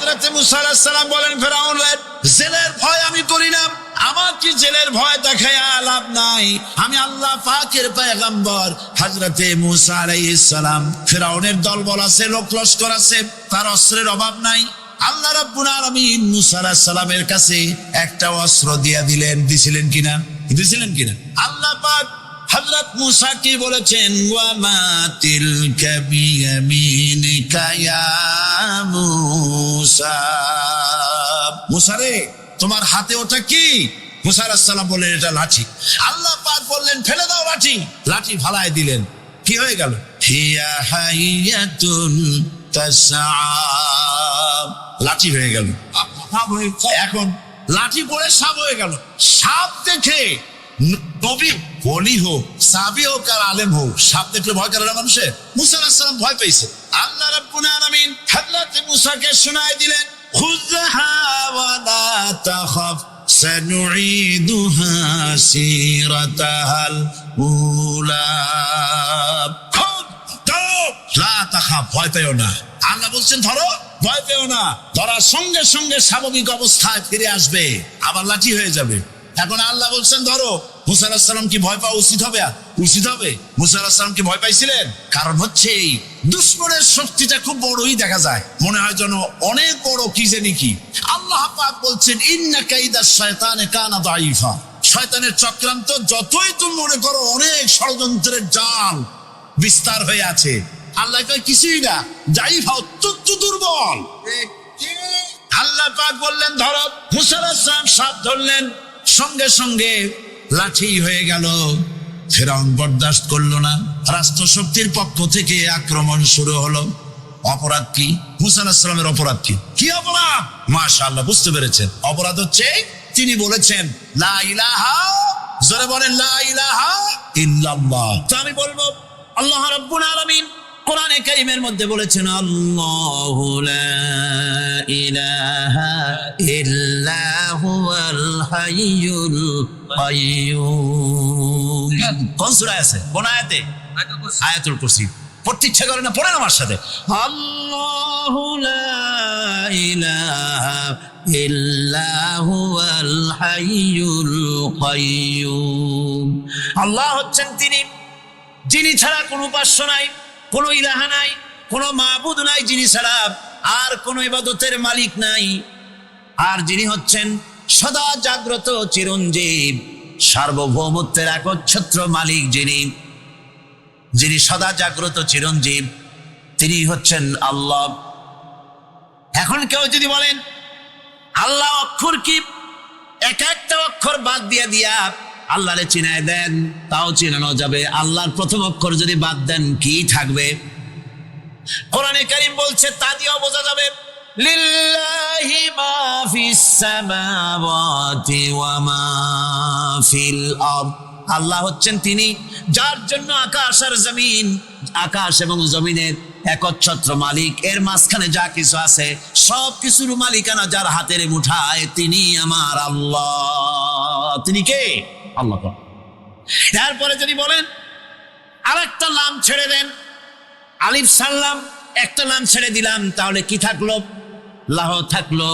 হযরত মুসা আলাইহিস সালাম বলেন, ফেরাউন রে, জেলের ভয় আমি করি না, আমার কি জেলের ভয় দেখায়া লাভ নাই, আমি আল্লাহ পাকের পয়গম্বর হযরত মুসা আলাইহিস সালাম। ফেরাউনের দলবল আছে, লোক লস্কর আছে, তার অস্ত্রের অভাব নাই। আল্লাহ রাব্বুল আলামিন মুসা আলাইহিস সালামের কাছে একটা অস্ত্র দিয়া দিলেন। দিছিলেন কিনা? আল্লাহ পাক হযরত মুসা কি বলেছেন, ওয়া মা তিলকা বিয়ামিনিকা ইয়া মুসা। মুসা রে, তোমার হাতে ওটা কি? মুসা আলাইহিস সালাম বললেন, এটা লাঠি। আল্লাহ পাক বললেন, ফেলে দাও লাঠি। লাঠি ফালায় দিলেন। কি হয়ে গেল? হিয়া হাইয়াতুন তাসআ। লাঠি হয়ে গেল। এখন লাঠি পড়ে সাপ হয়ে গেল। সাপ দেখে নবী বলি হোক, সাহাবী হোক আর আলেম হোক, সাপ দেখলে ভয় করে না মানুষের? মুসা আলাইহিস সালাম ভয় পেয়েছে। আল্লাহ রাব্বুল আলামিন হযরত মুসাকে শোনায় দিলেন, খুযহা ওয়া লা তাখাফ সানুঈদুহা সিরাতাহাল উলা। লা তাখাফ, ভয় পেও না। আল্লাহ বলছেন ধরো, ভয় পেও না। ধরার সঙ্গে সঙ্গে স্বাভাবিক অবস্থায় ফিরে আসবে, আবার লাঠি হয়ে যাবে। এখন আল্লাহ বলছেন ধরো। মুসা আলাইহিস সালাম কি ভয় পাওয়া উচিত হবে? মুসা আলাইহিস সালাম কি ভয় পাইছিলেন? কারণ হচ্ছে এই দুশমনের শক্তিটা খুব বড়ই দেখা যায়, মনে হয় যেন অনেক বড় কি জানি কি। আল্লাহ পাক বলছেন, ইন্না কাইদাশ শায়তানে কানা দাঈফা। শয়তানের চক্রান্ত যতই তুমি মনে করো অনেক ষড়যন্ত্রের জাল বিস্তার হয়ে আছে, আল্লাহ কয় কিছুই না, দাঈফা অত্যন্ত দুর্বল। আল্লাহ পাক বললেন ধরো। মুসা আলাইহিস সালাম সাপ ধরলেন, সঙ্গে সঙ্গে লাঠি হয়ে গেল। ফেরাউন বরদাস্ত করলো না। রাষ্ট্রশক্তির পক্ষ থেকে আক্রমণ শুরু হলো। অপরাধ কি? মুসা আলাইহিস সালামের অপরাধ কি? কি অপরাধ? মাশাআল্লাহ, বুঝতে পেরেছেন। অপরাধ হচ্ছে তিনি বলেছেন লা ইলাহা, জোরে বলেন লা ইলাহা ইল্লাল্লাহ। তো আমি বলবো, আল্লাহ রাব্বুল আলামিন কোরআনে কারীমের মধ্যে বলেছেন, আল্লাহু লা ইলাহা ইল্লা হুয়াল হাইয়ুল কাইয়্যুম। কোন সূরা আছে? কোন আয়াতে? আয়াতুল কুরসি। পড়তে ইচ্ছা করে না? পড়েন আমার সাথে। আল্লাহু লা ইলাহা ইল্লা হুয়াল হাইয়ুল কাইয়্যুম। আল্লাহ হচ্ছেন তিনি, যিনি ছাড়া কোনো উপাস্য নাই, কোনো ইলাহা নাই, কোনো মাবুদ নাই যিনি ছাড়া, আর কোনো ইবাদতের মালিক নাই। আর যিনি হচ্ছেন সদা জাগ্রত চিরঞ্জীব, সার্বভৌমত্বের একচ্ছত্র মালিক, যিনি সদা জাগ্রত চিরঞ্জীব, তিনি হচ্ছেন আল্লাহ। এখন কেউ যদি বলেন আল্লাহ অক্ষর কি, এক একটা অক্ষর বাদ দিয়া আল্লাহরে চিনায় দেন, তাও চিনানো যাবে। আল্লাহর প্রথম অক্ষর যদি বাদ দেন, কি থাকবে? কোরআনে কারীম বলছে, তা দিয়েও বোঝা যাবে। লিল্লাহি মা ফিস সামাওয়াতি ওয়া মা ফিল আরদ। আল্লাহ হচ্ছেন তিনি, যার জন্য আকাশ আর জমিন, আকাশ এবং জমিনের একচ্ছত্র মালিক। এর মাঝখানে যা কিছু আছে সব কিছুর মালিকানা যার হাতের মুঠায়, তিনি আমার আল্লাহ। তিনি কে? আল্লাহ। তারপরে যদি বলেন আরেকটা নাম ছেড়ে দেন, আলিফ সাল্লাম, একটা নাম ছেড়ে দিলাম, তাহলে কি থাকলো? লাহ থাকলো,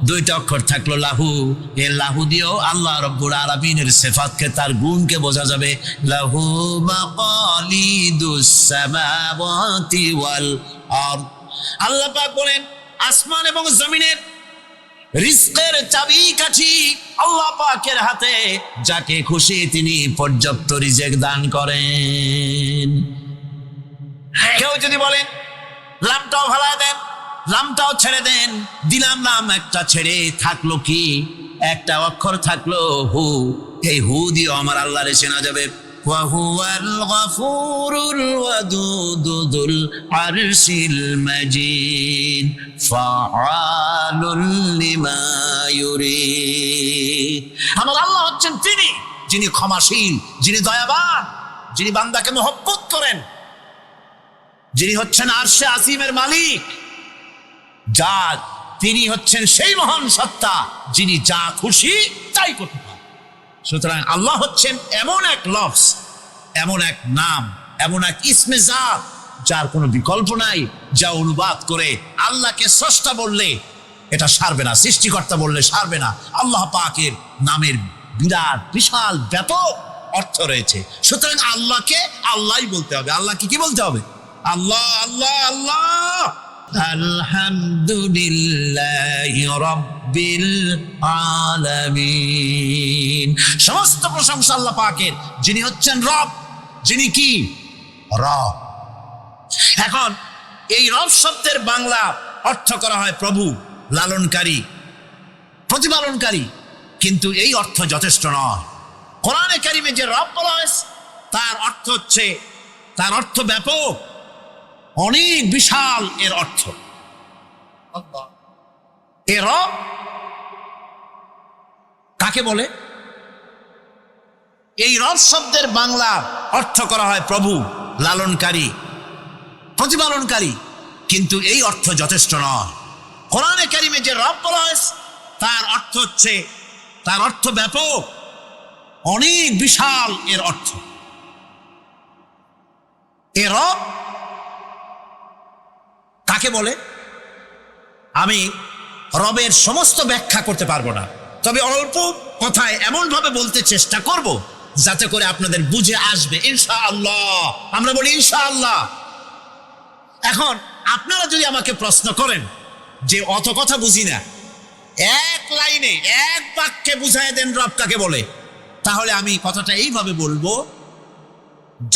দুইটা অক্ষর থাকলো লাহু। এই লাহু দিয়েও আল্লাহ রাব্বুল আলামিনের সিফাতকে, তার গুণকে বোঝা যাবে। লাহু মাকালিদুস সামাওয়াতি ওয়াল আরদ। আল্লাহ পাক বলেন, আসমান এবং জমিনের রিজকের চাবিকাঠি আল্লাহ পাকের হাতে, যাকে খুশি তিনি পর্যাপ্ত রিজেক দান করেন। কেউ যদি বলেন লামটাও ভালা দেন, লামটাও ছেড়ে দেন, দিলাম নাম একটা ছেড়ে, থাকলো কি? একটা অক্ষর থাকলো হু। এই হু দিয়ে আমার আল্লাহরে চেনা যাবে। ওয়া হুয়াল গফুরুল ওয়াদুদুল আরশিল মাজিদ ফাআলুল লিমা ইউরিদ। আমার আল্লাহ হচ্ছেন তিনি, যিনি ক্ষমাশীল, যিনি দয়াবান, যিনি বান্দাকে মহব্বত করেন, যিনি হচ্ছেন আরশে আসিমের মালিক। তিনি হচ্ছেন সেই মহান সত্তা, যিনি যা খুশি তাই করতে পারেন। সুতরাং আল্লাহ হচ্ছেন এমন এক লফজ, এমন এক নাম, এমন এক ইসমে জাত, যার কোনো বিকল্প নাই, যা অনুবাদ করে আল্লাহকে স্রষ্টা বললে এটা সারবে না, সৃষ্টিকর্তা বললে সারবে না। আল্লাহ পাকের নামের বিরাট বিশাল ব্যাপক অর্থ রয়েছে, সুতরাং আল্লাহকে আল্লাহই বলতে হবে। আল্লাহকে কি বলতে হবে? আল্লাহ আল্লাহ আল্লাহ। আলহামদুলিল্লাহি রাব্বিল আলামিন। সমস্ত প্রশংসা আল্লাহ পাকের, যিনি হচ্ছেন রব, যিনি কি রব। এখন এই রব শব্দের বাংলা অর্থ করা হয় প্রভু, লালনকারী, প্রতিপালনকারী, কিন্তু এই অর্থ যথেষ্ট নয়। কোরআনে কারিমে যে রব বলা হয়েছে তার অর্থ ব্যাপক, অনেক বিশাল এর অর্থ। এ রব কাকে বলে? এই রব শব্দের বাংলা অর্থ করা হয় প্রভু, লালনকারী, প্রতিপালনকারী, কিন্তু এই অর্থ যথেষ্ট নয়। কোরআনে কারিমে যে রব বলা হয়েছে তার অর্থ ব্যাপক, অনেক বিশাল এর অর্থ। এ রব কাকে বলে? আমি রবের সমস্ত ব্যাখ্যা করতে পারবো না, তবে অল্প কথায় এমন ভাবে বলতে চেষ্টা করব যাতে করে আপনাদের বুঝে আসবে ইনশাআল্লাহ। আমরা বলি ইনশাআল্লাহ। এখন আপনারা যদি আমাকে প্রশ্ন করেন যে অত কথা বুঝি না, এক লাইনে এক বাক্যে বুঝায় দেন রব কাকে বলে, তাহলে আমি কথাটা এইভাবে বলবো,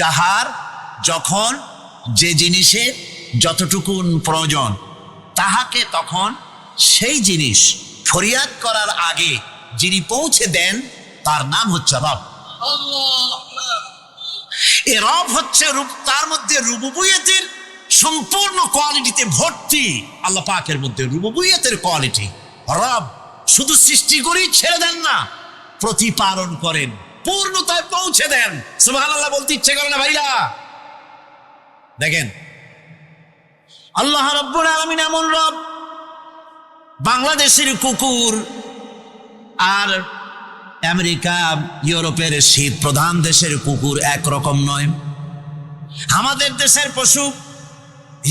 যাহার যখন যে জিনিসের যতটুকুন প্রয়োজন তাহাকে তখন সেই জিনিস ফরিয়াদ করার আগে যিনি পৌঁছে দেন তার নাম হচ্ছে রব। এ রব হচ্ছে তার মধ্যে রুবুবিয়তের সম্পূর্ণ কোয়ালিটিতে ভর্তি। আল্লাহ পাকের মধ্যে রুবুবিয়তের কোয়ালিটি। রব শুধু সৃষ্টি করেই ছেড়ে দেন না, প্রতিপালন করেন, পূর্ণতায় পৌঁছে দেন। সুবহানাল্লাহ বলতে ইচ্ছে করে না ভাইরা? দেখেন আল্লাহ রাব্বুল আলামিন এমন রব, বাংলাদেশের কুকুর আর আমেরিকা ইউরোপের শীত প্রধান দেশের কুকুর একরকম নয়। আমাদের দেশের পশু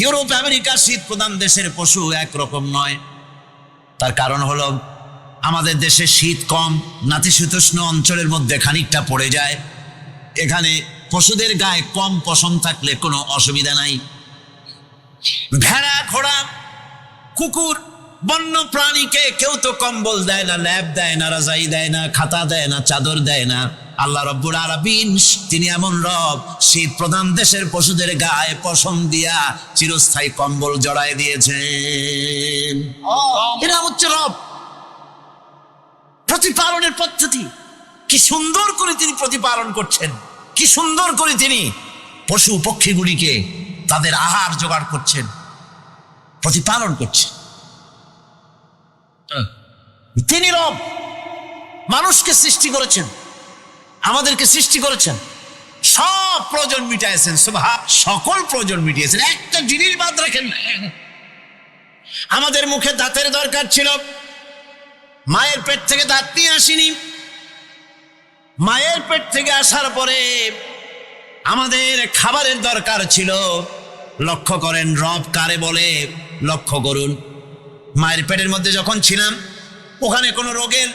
ইউরোপ আমেরিকা শীত প্রধান দেশের পশু একরকম নয়। তার কারণ হলো আমাদের দেশে শীত কম, নাতিশীতোষ্ণ অঞ্চলের মধ্যে খানিকটা পড়ে যায়। এখানে পশুদের গায়ে কম পশম থাকলে কোনো অসুবিধা নাই। ভেড়া, ঘোড়া, কুকুর, বন্য প্রাণীকে কেউ তো কম্বল দেয় না, ল্যাব দেয় না, রাজাই দেয় না, খাতা দেয় না, চাদর দেয় না। আল্লাহ রাব্বুল আলামিন তিনি এমন রব, শীত প্রধান দেশের পশুদের গায়ে পশম দিয়া চিরস্থায়ী কম্বল জড়ায় দিয়েছেন। এটা হচ্ছে রব, প্রতিপালনের পদ্ধতি। কি সুন্দর করে তিনি প্রতিপালন করছেন, কি সুন্দর করে তিনি পশু পক্ষীগুলিকে তাদের আহার জোগাড় করছেন, প্রতিপালন করছেন। তিনি রব, মানুষকে সৃষ্টি করেছেন, আমাদেরকে সৃষ্টি করেছেন, সব প্রয়োজন মিটাইছেন, সকল প্রয়োজন মিটিয়েছেন, একটা জিনিস বাদ রাখেন। আমাদের মুখে দাঁতের দরকার ছিল, মায়ের পেট থেকে দাঁত নিয়ে আসিনি। মায়ের পেট থেকে আসার পরে আমাদের খাবারের দরকার ছিল। লক্ষ্য করেন রব কারে বলে, লক্ষ্য করুন। মায়ের পেটের মধ্যে যখন ছিলাম ওখানে কোনো রোগের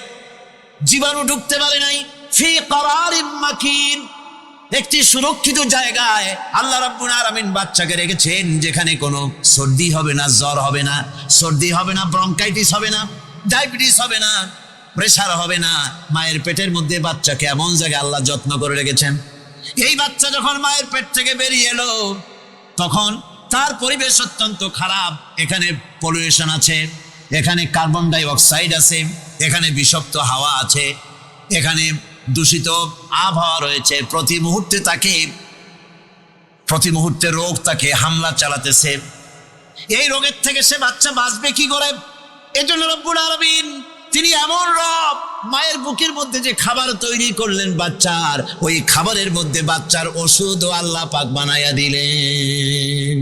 জীবাণু ঢুকতে পারে নাই। ফি করারিম মাকিন, একটি সুরক্ষিত জায়গায় আল্লাহ রাব্বুল আলামিন বাচ্চাকে রেখেছেন, যেখানে কোনো সর্দি হবে না, জ্বর হবে না, সর্দি হবে না, ব্রঙ্কাইটিস হবে না, ডায়াবেটিস হবে না, প্রেসার হবে না। মায়ের পেটের মধ্যে বাচ্চাকে এমন জায়গায় আল্লাহ যত্ন করে রেখেছেন। এই বাচ্চা যখন মায়ের পেট থেকে বেরিয়ে এলো তখন তার পরিবেশ অত্যন্ত খারাপ। এখানে পলিউশন আছে, এখানে কার্বন ডাই অক্সাইড আছে, এখানে বিষাক্ত হাওয়া আছে, এখানে দূষিত আবহাওয়া রয়েছে। প্রতি মুহূর্তে রোগ তাকে হামলা চালাতেছে। এই রোগের থেকে সে বাচ্চা বাঁচবে কি করে? এজন্য রব্বুল আলামিন তিনি এমন রব, মায়ের বুকের মধ্যে যে খাবার তৈরি করলেন বাচ্চার, ওই খাবারের মধ্যে বাচ্চার ওষুধও আল্লাহ পাক বানাইয়া দিলেন।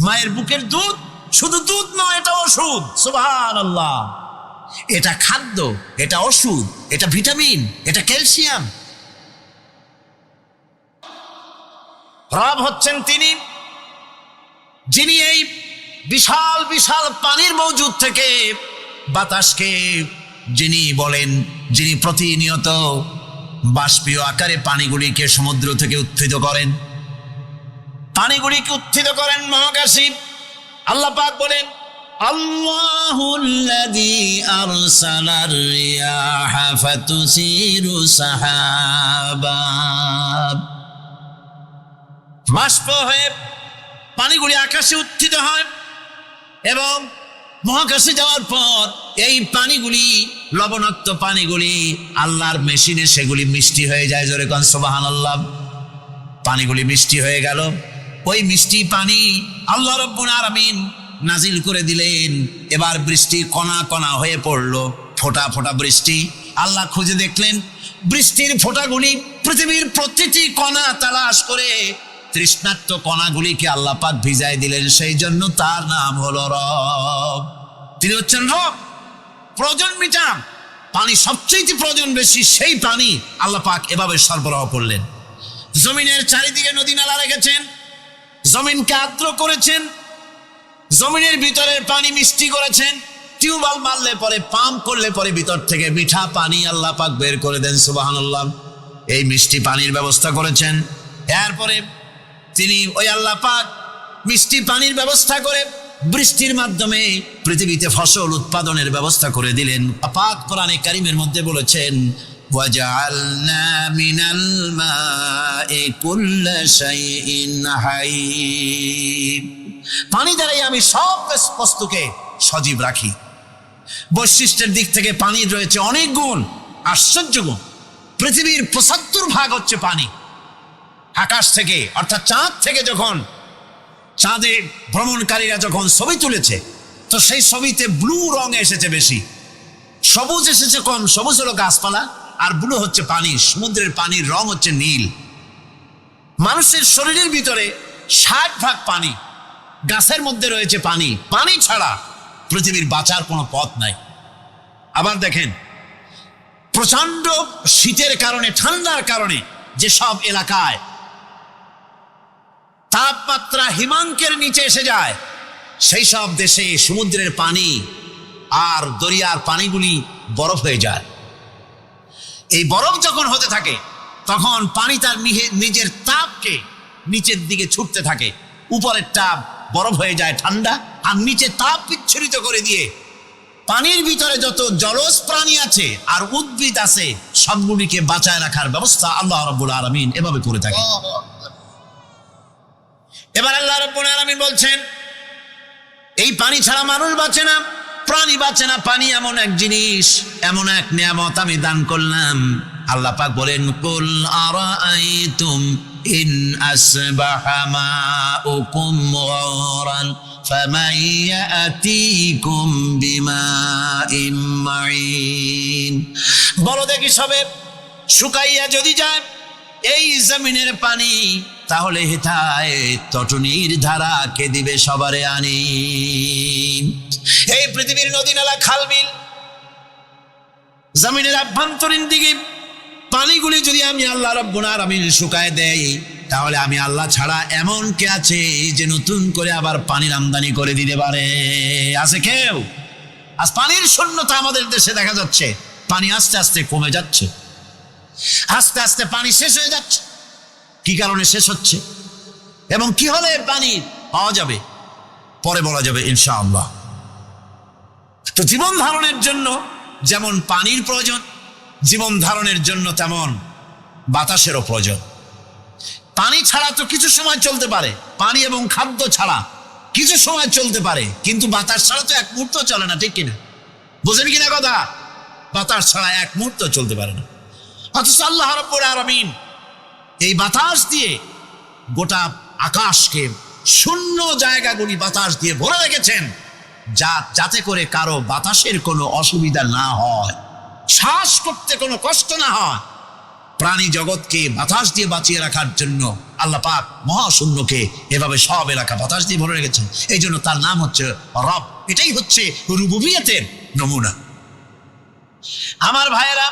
মায়ের বুকের দুধ শুধু দুধ নয়, এটা ওষুধ। সুবহানাল্লাহ, এটা খাদ্য, এটা ওষুধ, এটা ভিটামিন, এটা ক্যালসিয়াম। রব হচ্ছেন তিনি, যিনি এই বিশাল বিশাল পানির মওজুদ থেকে বাতাসকে যিনি বলেন, যিনি প্রতিনিয়ত বাষ্পীয় আকারে পানিগুলিকে সমুদ্র থেকে উত্থিত করেন, পানিগুলিকে উত্থিত করেন মহাকাশী। আল্লাহ পাক বলেন, আল্লাহুল্লাযী আরসালার রিয়াহা ফাতুসিরু সাহাবা। বাষ্প হয়ে পানিগুলি আকাশে উত্থিত হয় এবং মহাকাশে যাওয়ার পর এই পানিগুলি, লবণাক্ত পানিগুলি আল্লাহর মেশিনে সেগুলি মিষ্টি হয়ে যায়। জোরে কোন সুবহানাল্লাহ। পানিগুলি মিষ্টি হয়ে গেল। ওই মিষ্টি পানি আল্লাহ রাব্বুল আলামিন নাজিল করে দিলেন। এবার বৃষ্টি কণা কণা হয়ে পড়লো, ফোঁটা ফোঁটা বৃষ্টি। আল্লাহ খুঁজে দেখলেন বৃষ্টির ফোঁটাগুলি পৃথিবীর প্রতিটি কণা তালাশ করে তৃষ্ণার্ত কণাগুলিকে আল্লাহ পাক ভিজাই দিলেন। সেই জন্য তার নাম হলো রব। তিনি হচ্ছেন রব, প্রয়োজন মিটান। পানি সবচেয়ে প্রয়োজন বেশি, সেই পানি আল্লাহ পাক এভাবে সরবরাহ করলেন। জমিনের চারিদিকে নদী নালা রেখেছেন, জমিনকে আর্দ্র করেছেন, জমিনের ভিতরের পানি মিষ্টি করেছেন। টিউবওয়েল মারলে পরে, পাম্প করলে পরে ভিতর থেকে মিঠা পানি আল্লাহ পাক বের করে দেন। সুবহানাল্লাহ। এই মিষ্টি পানির ব্যবস্থা করেছেন। এরপরে তিনি ওই আল্লাহ পাক মিষ্টি পানির ব্যবস্থা করে বৃষ্টির মাধ্যমে পৃথিবীতে ফসল উৎপাদনের ব্যবস্থা করে দিলেন। পাক কোরআনে কারীমের মধ্যে বলেছেন, ওয়াজআলনা মিনাল মাই কুল্লা শাইইন হাই। পানি দ্বারাই আমি সব বস্তুকে সজীব রাখি। বৈশিষ্ট্যের দিক থেকে পানির রয়েছে অনেক গুণ, আশ্চর্য গুণ। পৃথিবীর ৭৫% হচ্ছে পানি। আকাশ থেকে অর্থাৎ চাঁদ থেকে যখন চাঁদে ভ্রমণকারীরা যখন ছবি তুলেছে, তো সেই ছবিতে ব্লু রং এসেছে বেশি, সবুজ এসেছে কম। সবুজ হলো গাছপালা, আর ব্লু হচ্ছে পানি। সমুদ্রের পানির রং হচ্ছে নীল। মানুষের শরীরের ভিতরে ৬০% পানি, গাছের মধ্যে রয়েছে পানি। পানি ছাড়া পৃথিবীর বাঁচার কোনো পথ নাই। আবার দেখেন, প্রচন্ড শীতের কারণে, ঠান্ডার কারণে যেসব এলাকায় তাপমাত্রা হিমাঙ্কের নিচে এসে যায়, সেই সব দেশে সমুদ্রের পানি আর দরিয়ার পানিগুলি বরফ হয়ে যায়। এই বরফ যখন হতে থাকে, তখন পানি তার নিজের তাপকে নিচের দিকে ছুটতে থাকে। উপরের তাপ বরফ হয়ে যায় ঠান্ডা, আর নিচে তাপ বিচ্ছুরিত করে দিয়ে পানির ভিতরে যত জলজ প্রাণী আছে আর উদ্ভিদ আছে, সবগুলিকে বাঁচায় রাখার ব্যবস্থা আল্লাহ রাব্বুল আলামিন এভাবে করে থাকে। এবার আল্লাহ রাব্বুল আলামিন বলছেন, এই পানি ছাড়া মানুষ বাঁচে না, প্রাণী বাঁচে না। পানি এমন এক জিনিস, এমন এক নিয়ামত আমি দান করলাম। আল্লাহ পাক বলেন, কুল আরাআইতুম ইন আসবাহা মাউকুম গাওরান ফামান ইয়াতিকুম বিমাইন মাইন। বলো দেখি, সবে শুকাইয়া যদি যায় এই জমিনের পানি, তাহলে হেথায় তটনির ধারা কে দিবে সবারে আনি। এই পৃথিবীর নদী নালা খাল বিল, জমিনের আভ্যন্তরীণ দিকে পানিগুলি যদি আমি আল্লাহ রাব্বুল আলামিন শুকায় দেই, তাহলে আমি আল্লাহ ছাড়া এমন কে আছে যে নতুন করে আবার পানির আমদানি করে দিতে পারে? আছে কেউ? আজ পানির শূন্যতা আমাদের দেশে দেখা যাচ্ছে। পানি আস্তে আস্তে কমে যাচ্ছে, আস্তে আস্তে পানি শেষ হয়ে যাচ্ছে। কি কারণে শেষ হচ্ছে এবং কি হলে পানি পাওয়া যাবে পরে বলা যাবে ইনশাআল্লাহ। তো জীবন ধারণের জন্য যেমন পানির প্রয়োজন, জীবন ধারণের জন্য তেমন বাতাসেরও প্রয়োজন। পানি ছাড়া তো কিছু সময় চলতে পারে, পানি এবং খাদ্য ছাড়া কিছু সময় চলতে পারে, কিন্তু বাতাস ছাড়া তো এক মুহূর্ত চলে না, ঠিক কিনা? বুঝেন কিনা কথা? বাতাস ছাড়া এক মুহূর্ত চলতে পারে না। অথচ আল্লাহ রাব্বুল আলামিন এই বাতাস দিয়ে গোটা আকাশকে, শূন্য জায়গাগুলি বাতাস দিয়ে ভরে রেখেছেন, যাতে করে কারো বাতাসের কোনো অসুবিধা না হয়, শ্বাস করতে কোনো কষ্ট না হয়। প্রাণী জগৎকে বাতাস দিয়ে বাঁচিয়ে রাখার জন্য আল্লাহ পাক মহাশূন্যকে এভাবে সব এলাকা বাতাস দিয়ে ভরে রেখেছেন। এই জন্য তার নাম হচ্ছে রব। এটাই হচ্ছে রুবুবিয়তের নমুনা। আমার ভাইয়েরা,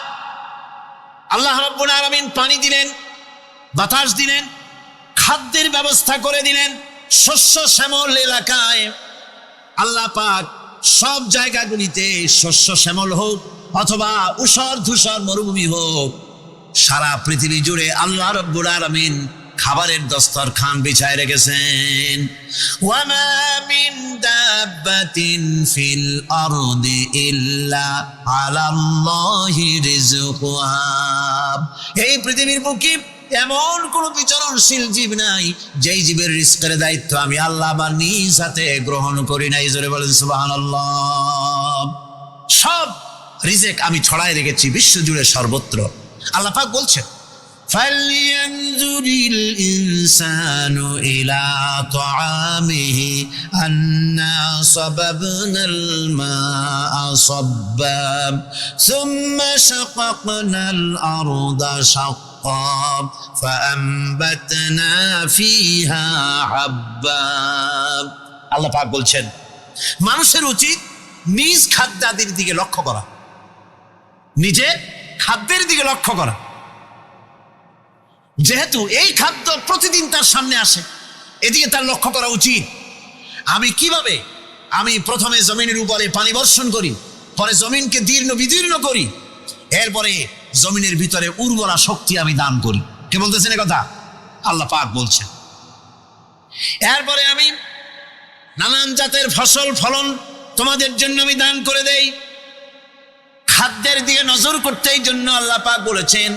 আল্লাহ রাব্বুল আলামিন পানি দিলেন, বাতাস দিলেন, খাদ্যের ব্যবস্থা করে দিলেন। শস্য শ্যামল এলাকায় আল্লাহ পাক সব জায়গাগুলিতে শস্য শ্যামল হোক অথবা ঊষর ধূসর মরুভূমি হোক, সারা পৃথিবী জুড়ে আল্লাহ রাব্বুল আলামিন খাবারের দস্তরখান বিছায় রেখেছেন। ওয়ামা মিন দাব্বাতিন ফিল আরদি ইল্লা আলাল্লাহি রিজকুহা। এই পৃথিবীর বুকে এমন কোন বিচরণশীল জীব নাই যেই জীবের রিজকের দায়িত্ব আমি আল্লাহ আমার নিজ হাতে গ্রহণ করি নাই। জোরে বলেন সুবহানাল্লাহ। সব রিজেক আমি ছড়াই রেখেছি বিশ্বজুড়ে সর্বত্র। আল্লাহ পাক বলছেন ফালইয়ানজুরিল ইনসানু ইলা তাআমিহি আন্না সাবাবনাল মাআ সাব্বা সুম্মা শাকাকনাল আরদা শাক্কা ফাআনবাতনা ফিহা হাব্বা। আল্লাহ পাক বলছেন মানুষের উচিত নিজ খাদ্যাদির দিকে লক্ষ্য করা, নিজে খাদ্যের দিকে লক্ষ্য করা। যেহেতু এই খাদ্য প্রতিদিন তার সামনে আসে, এদিকে তার লক্ষ্য করা উচিত। আমি প্রথমে জমিনের উপরে পানি বর্ষণ করি, পরে জমিনকে দীর্ণ বিদীর্ণ করি, এরপরে জমিনের ভিতরে উর্বরা শক্তি আমি দান করি। কে বলতেছেন এ কথা? আল্লাহ পাক বলছেন। এরপরে আমি নানান জাতের ফসল ফলন তোমাদের জন্য আমি দান করে দেই। খাদ্যের দিকে নজর করতেই জন্য আল্লাহ পাক বলেছেন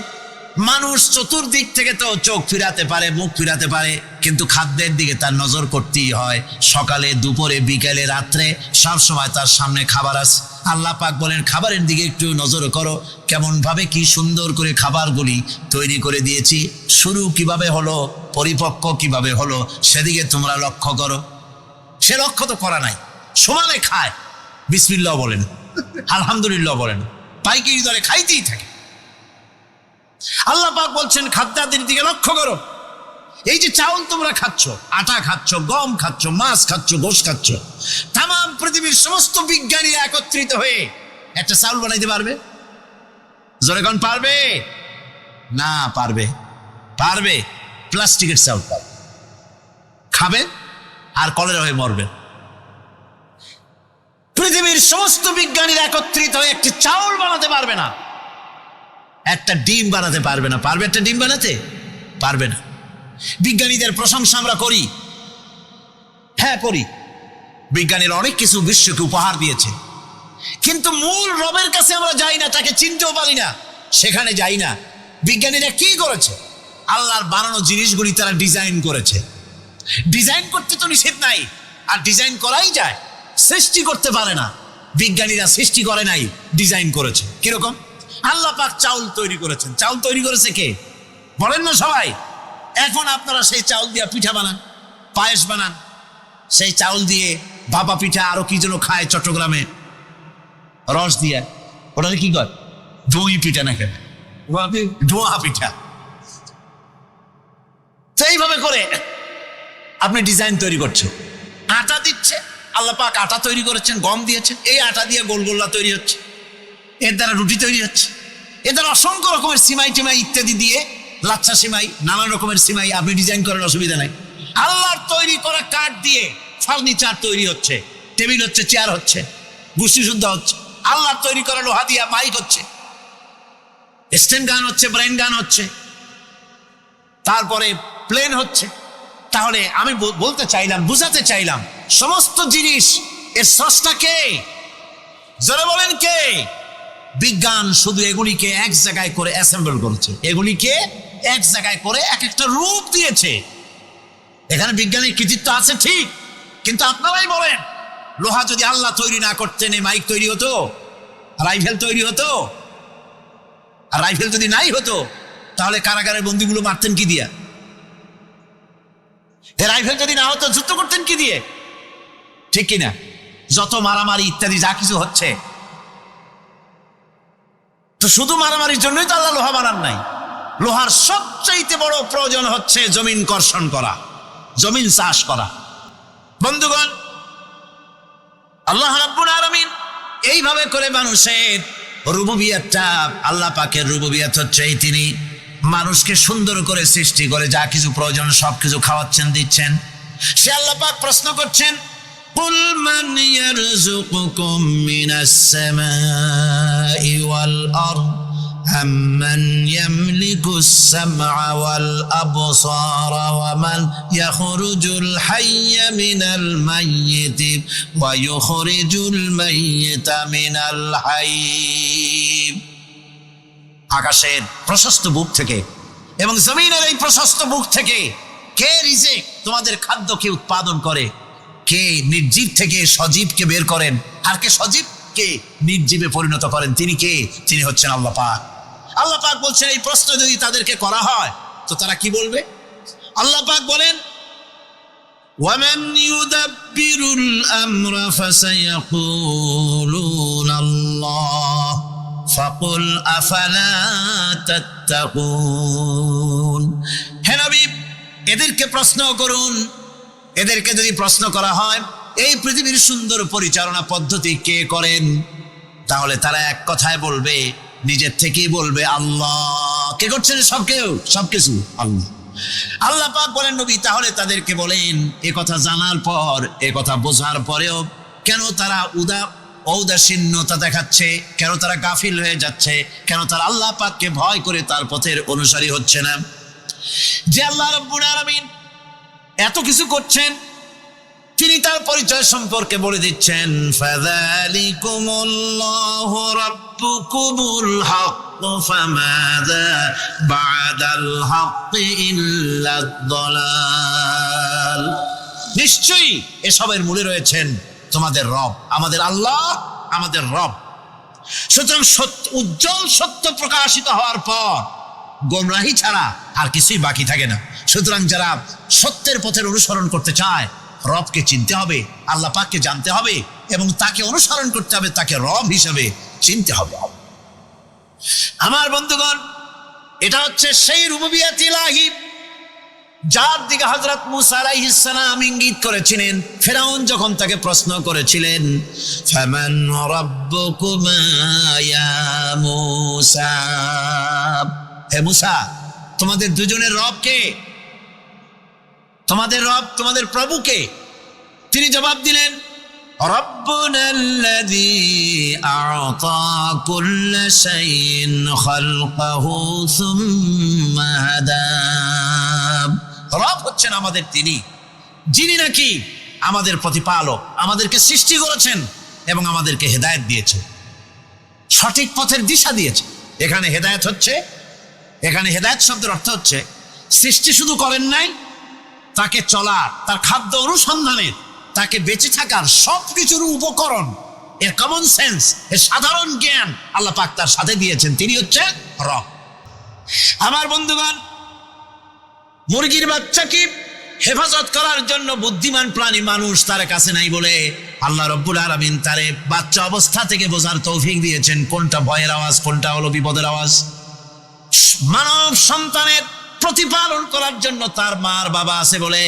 মানুষ চতুর্দিক থেকে তো চোখ ফিরাতে পারে, মুখ ফিরাতে পারে, কিন্তু খাদ্যের দিকে তার নজর করতেই হয়। সকালে, দুপুরে, বিকেলে, রাত্রে সব সময় তার সামনে খাবার আছে। আল্লাহ পাক বলেন খাবারের দিকে একটু নজর করো, কেমন ভাবে কি সুন্দর করে খাবারগুলি তৈরি করে দিয়েছি, শুরু কিভাবে হলো, পরিপক্ক কিভাবে হলো, সেদিকে তোমরা লক্ষ্য করো। সে লক্ষ্য তো করা নাই, সমানে খায়, বিসমিল্লাহ বলেন, আলহামদুলিল্লাহ বলেন, পাইকারি দরে খাইতেই থাকে। আল্লাহ পাক বলছেন খাদ্যাদির দিকে লক্ষ্য করো। এই যে চাউল তোমরা খাচ্ছ, আটা খাচ্ছ, গম খাচ্ছ, মাছ খাচ্ছ, গোশ খাচ্ছ, তাম পৃথিবীর সমস্ত বিজ্ঞানী একত্রিত হয়ে একটা চাউল বানাইতে পারবে? জোরে কোন পারবে? না পারবে। পারবে? প্লাস্টিকের চাউল পারবে, খাবে আর কলেরা হয়ে মরবে। পৃথিবীর সমস্ত বিজ্ঞানীরা একত্রিত হয়ে একটি চাউল বানাতে পারবে না, একটা ডিম বানাতে পারবে না। পারবে একটা ডিম বানাতে? পারবে না। বিজ্ঞানীদের প্রশংসা আমরা করি, হ্যাঁ করি, বিজ্ঞানীরা অনেক কিছু বিশ্বকে উপহার দিয়েছে, কিন্তু মূল রবের কাছে আমরা যাই না, তাকে চিনতেও পারি না, সেখানে যাই না। বিজ্ঞানীরা কি করেছে? আল্লাহর বানানো জিনিসগুলি তারা ডিজাইন করেছে। ডিজাইন করতে তো নিষেধ নাই, আর ডিজাইন করাই যায়, সৃষ্টি করতে পারে না। বিজ্ঞানীরা সৃষ্টি করে নাই, ডিজাইন করেছে। কিরকম? আল্লাহ পাক চাউল তৈরি করেছেন। চাউল তৈরি করেছে কে? বলেন না সবাই। এখন আপনারা সেই চাউল দিয়ে পিঠা বানান, পায়েস বানান, সেই চাউল দিয়ে ভাপা পিঠা, আরো কি যেন খায় চট্টগ্রামে রস দিয়ে, ওটা কি কয়? দই পিঠা না কেন? ধোঁয়া পিঠা। সেইভাবে করে আপনি ডিজাইন তৈরি করছো। আটা দিচ্ছে, আল্লাহ পাক আটা তৈরি করেছেন, গম দিয়েছেন, এই আটা দিয়ে গোলগোল্লা তৈরি হচ্ছে, এর দ্বারা রুটি তৈরি হচ্ছে, এর দ্বারা অসংখ্য রকমের সিমাই টিমাই ইত্যাদি দিয়ে, লাচ্ছা সিমাই, নানান রকমের সিমাই আপনি ডিজাইন করার অসুবিধা নাই। আল্লাহর তৈরি করা কাঠ দিয়ে ফার্নিচার তৈরি হচ্ছে, টেবিল হচ্ছে, চেয়ার হচ্ছে, গুষ্টি শুদ্ধ হচ্ছে। আল্লাহর তৈরি করা লোহা দিয়া মাইক হচ্ছে, স্ট্যান্ড গান হচ্ছে, ব্রেন গান হচ্ছে, তারপরে প্লেন হচ্ছে। তাহলে আমি বলতে চাইলাম, বুঝাতে চাইলাম, সমস্ত জিনিস এর স্রষ্টা কে? জোরে বলেন কে? বিজ্ঞান শুধু এগুলিকে এক জায়গায় করে অ্যাসেম্বল করেছে, এগুলিকে এক জায়গায় করে এক একটা রূপ দিয়েছে। এখানে বিজ্ঞানের কৃতিত্ব আছে ঠিক, কিন্তু আপনারাই বলেন লোহা যদি আল্লাহ তৈরি না করতেন এই মাইক তৈরি হতো, রাইফেল তৈরি হতো? আর রাইফেল যদি নাই হতো তাহলে কারাগারের বন্দীগুলো মারতেন কি দিয়া? এই রাইফেল যদি না হতো যুদ্ধ করতেন কি দিয়ে? ঠিক কিনা? যত মারামারি ইত্যাদি যা কিছু হচ্ছে, তো শুধু মারামারির জন্যই তো আল্লাহ লোহা বানান নাই। লোহার সবচাইতে বড় প্রয়োজন হচ্ছে জমিন কর্ষণ করা, জমিন চাষ করা। বন্ধুগণ, আল্লাহ রাব্বুল আলামিন এইভাবে করে মানুষের রুবুবিয়তটা, আল্লাহ পাকের রুবুবিয়ত হচ্ছে এই, তিনি মানুষকে সুন্দর করে সৃষ্টি করে যা কিছু প্রয়োজন সবকিছু খাওয়াচ্ছেন, দিচ্ছেন। সে আল্লাহ পাক প্রশ্ন করছেন قل من يرزقكم من السماء والأرض أمن يملك السمع والأبصار ومن يخرج الحي من الميت ويخرج الميت من الحي। আকাশের প্রশস্ত বুক থেকে এবং জমিনের এই প্রশস্ত বুক থেকে কে রিজিক তোমাদের খাদ্যকে উৎপাদন করে, কে নির্জীব থেকে সজীবকে বের করেন, আর কে সজীবকে নির্জীবে পরিণত করেন, তিনি কে? তিনি হচ্ছেন আল্লাহ পাক। আল্লাহ পাক বলছেন এই প্রশ্ন যদি তাদেরকে করা হয় তো তারা কি বলবে? আল্লাহ পাক বলেন ওয়ামান ইউদাব্বিরুল আমরা ফাসায়াকুলুনা আল্লাহ ফাকুল আফালা তাত্তাকুন। হে নবী, এদেরকে প্রশ্ন করুন, এদেরকে যদি প্রশ্ন করা হয় এই পৃথিবীর সুন্দর পরিচালনা পদ্ধতি কে করেন, তাহলে তারা এক কথায় বলবে, নিজের থেকেই বলবে আল্লাহ। কে করছেন? সবকিছু আল্লাহ। আল্লাহ পাক বলেন নবী তাহলে তাদেরকে বলেন এ কথা জানার পর, এ কথা বোঝার পরেও কেন তারা ঔদাসীন্যতা দেখাচ্ছে, কেন তারা গাফিল হয়ে যাচ্ছে, কেন তারা আল্লাহ পাককে ভয় করে তার পথের অনুসারী হচ্ছে না? যে আল্লাহ রাব্বুল আলামিন এত কিছু করছেন তিনি তার পরিচয় সম্পর্কে বলে দিচ্ছেন ফাযালিকুমুল্লাহু রাব্বুকুমুল হক ফামাযা বা'দাল হক ইল্লাদ দালাল। নিশ্চয়ই এসবের মূলে রয়েছেন তোমাদের রব, আমাদের আল্লাহ, আমাদের রব। সুতরাং উজ্জ্বল সত্য প্রকাশিত হওয়ার পর গোমরাহি ছাড়া আর কিছুই বাকি থাকে না। সুতরাং যারা সত্যের পথের অনুসরণ করতে চায় রবকে চিনতে হবে, আল্লাহ পাককে জানতে হবে এবং তাকে অনুসরণ করতে হবে, তাকে রব হিসেবে চিনতে হবে। আমার বন্ধুগণ, এটা হচ্ছে সেই রুবুবিয়ত ইলাহি যার দিকে হযরত মূসা আলাইহিস সালাম ইঙ্গিত করেছিলেন ফেরাউন যখন তাকে প্রশ্ন করেছিলেন ফামান রাব্বুকুমা ইয়া মূসা। হে মূসা, তোমাদের দুজনের রব কে? তোমাদের রব, তোমাদের প্রভু কে? তিনি জবাব দিলেন রব্বুনাল্লাযী আ'তা কুল্লা শাইইন খালকাহু সুম্মা হাদা। রব হচ্ছেন আমাদের তিনি, যিনি নাকি আমাদের প্রতিপালক, আমাদেরকে সৃষ্টি করেছেন এবং আমাদেরকে হেদায়েত দিয়েছেন, সঠিক পথের দিশা দিয়েছেন। এখানে হেদায়েত হচ্ছে, এখানে হেদায়েত শব্দের অর্থ হচ্ছে সৃষ্টি শুধু করেন নাই, তাকে চলার, তার খাদ্য অনুসন্ধানের, তাকে বেঁচে থাকার সবকিছুর উপকরণ, এর কমন সেন্স, এর সাধারণ জ্ঞান আল্লাহ পাক তার সাথে দিয়েছেন। তিনি হচ্ছে রব। আমার বন্ধুগণ, মুরগির বাচ্চাকে হেফাজত করার জন্য বুদ্ধিমান প্রাণী মানুষ তার কাছে নাই বলে আল্লাহ রব্বুল আলামিন তারে বাচ্চা অবস্থা থেকে বোঝার তৌফিক দিয়েছেন কোনটা ভয়ের আওয়াজ, কোনটা হলো বিপদের আওয়াজ। মানব সন্তানের প্রতিপালন করার জন্য তার মার বাবা আছে বলে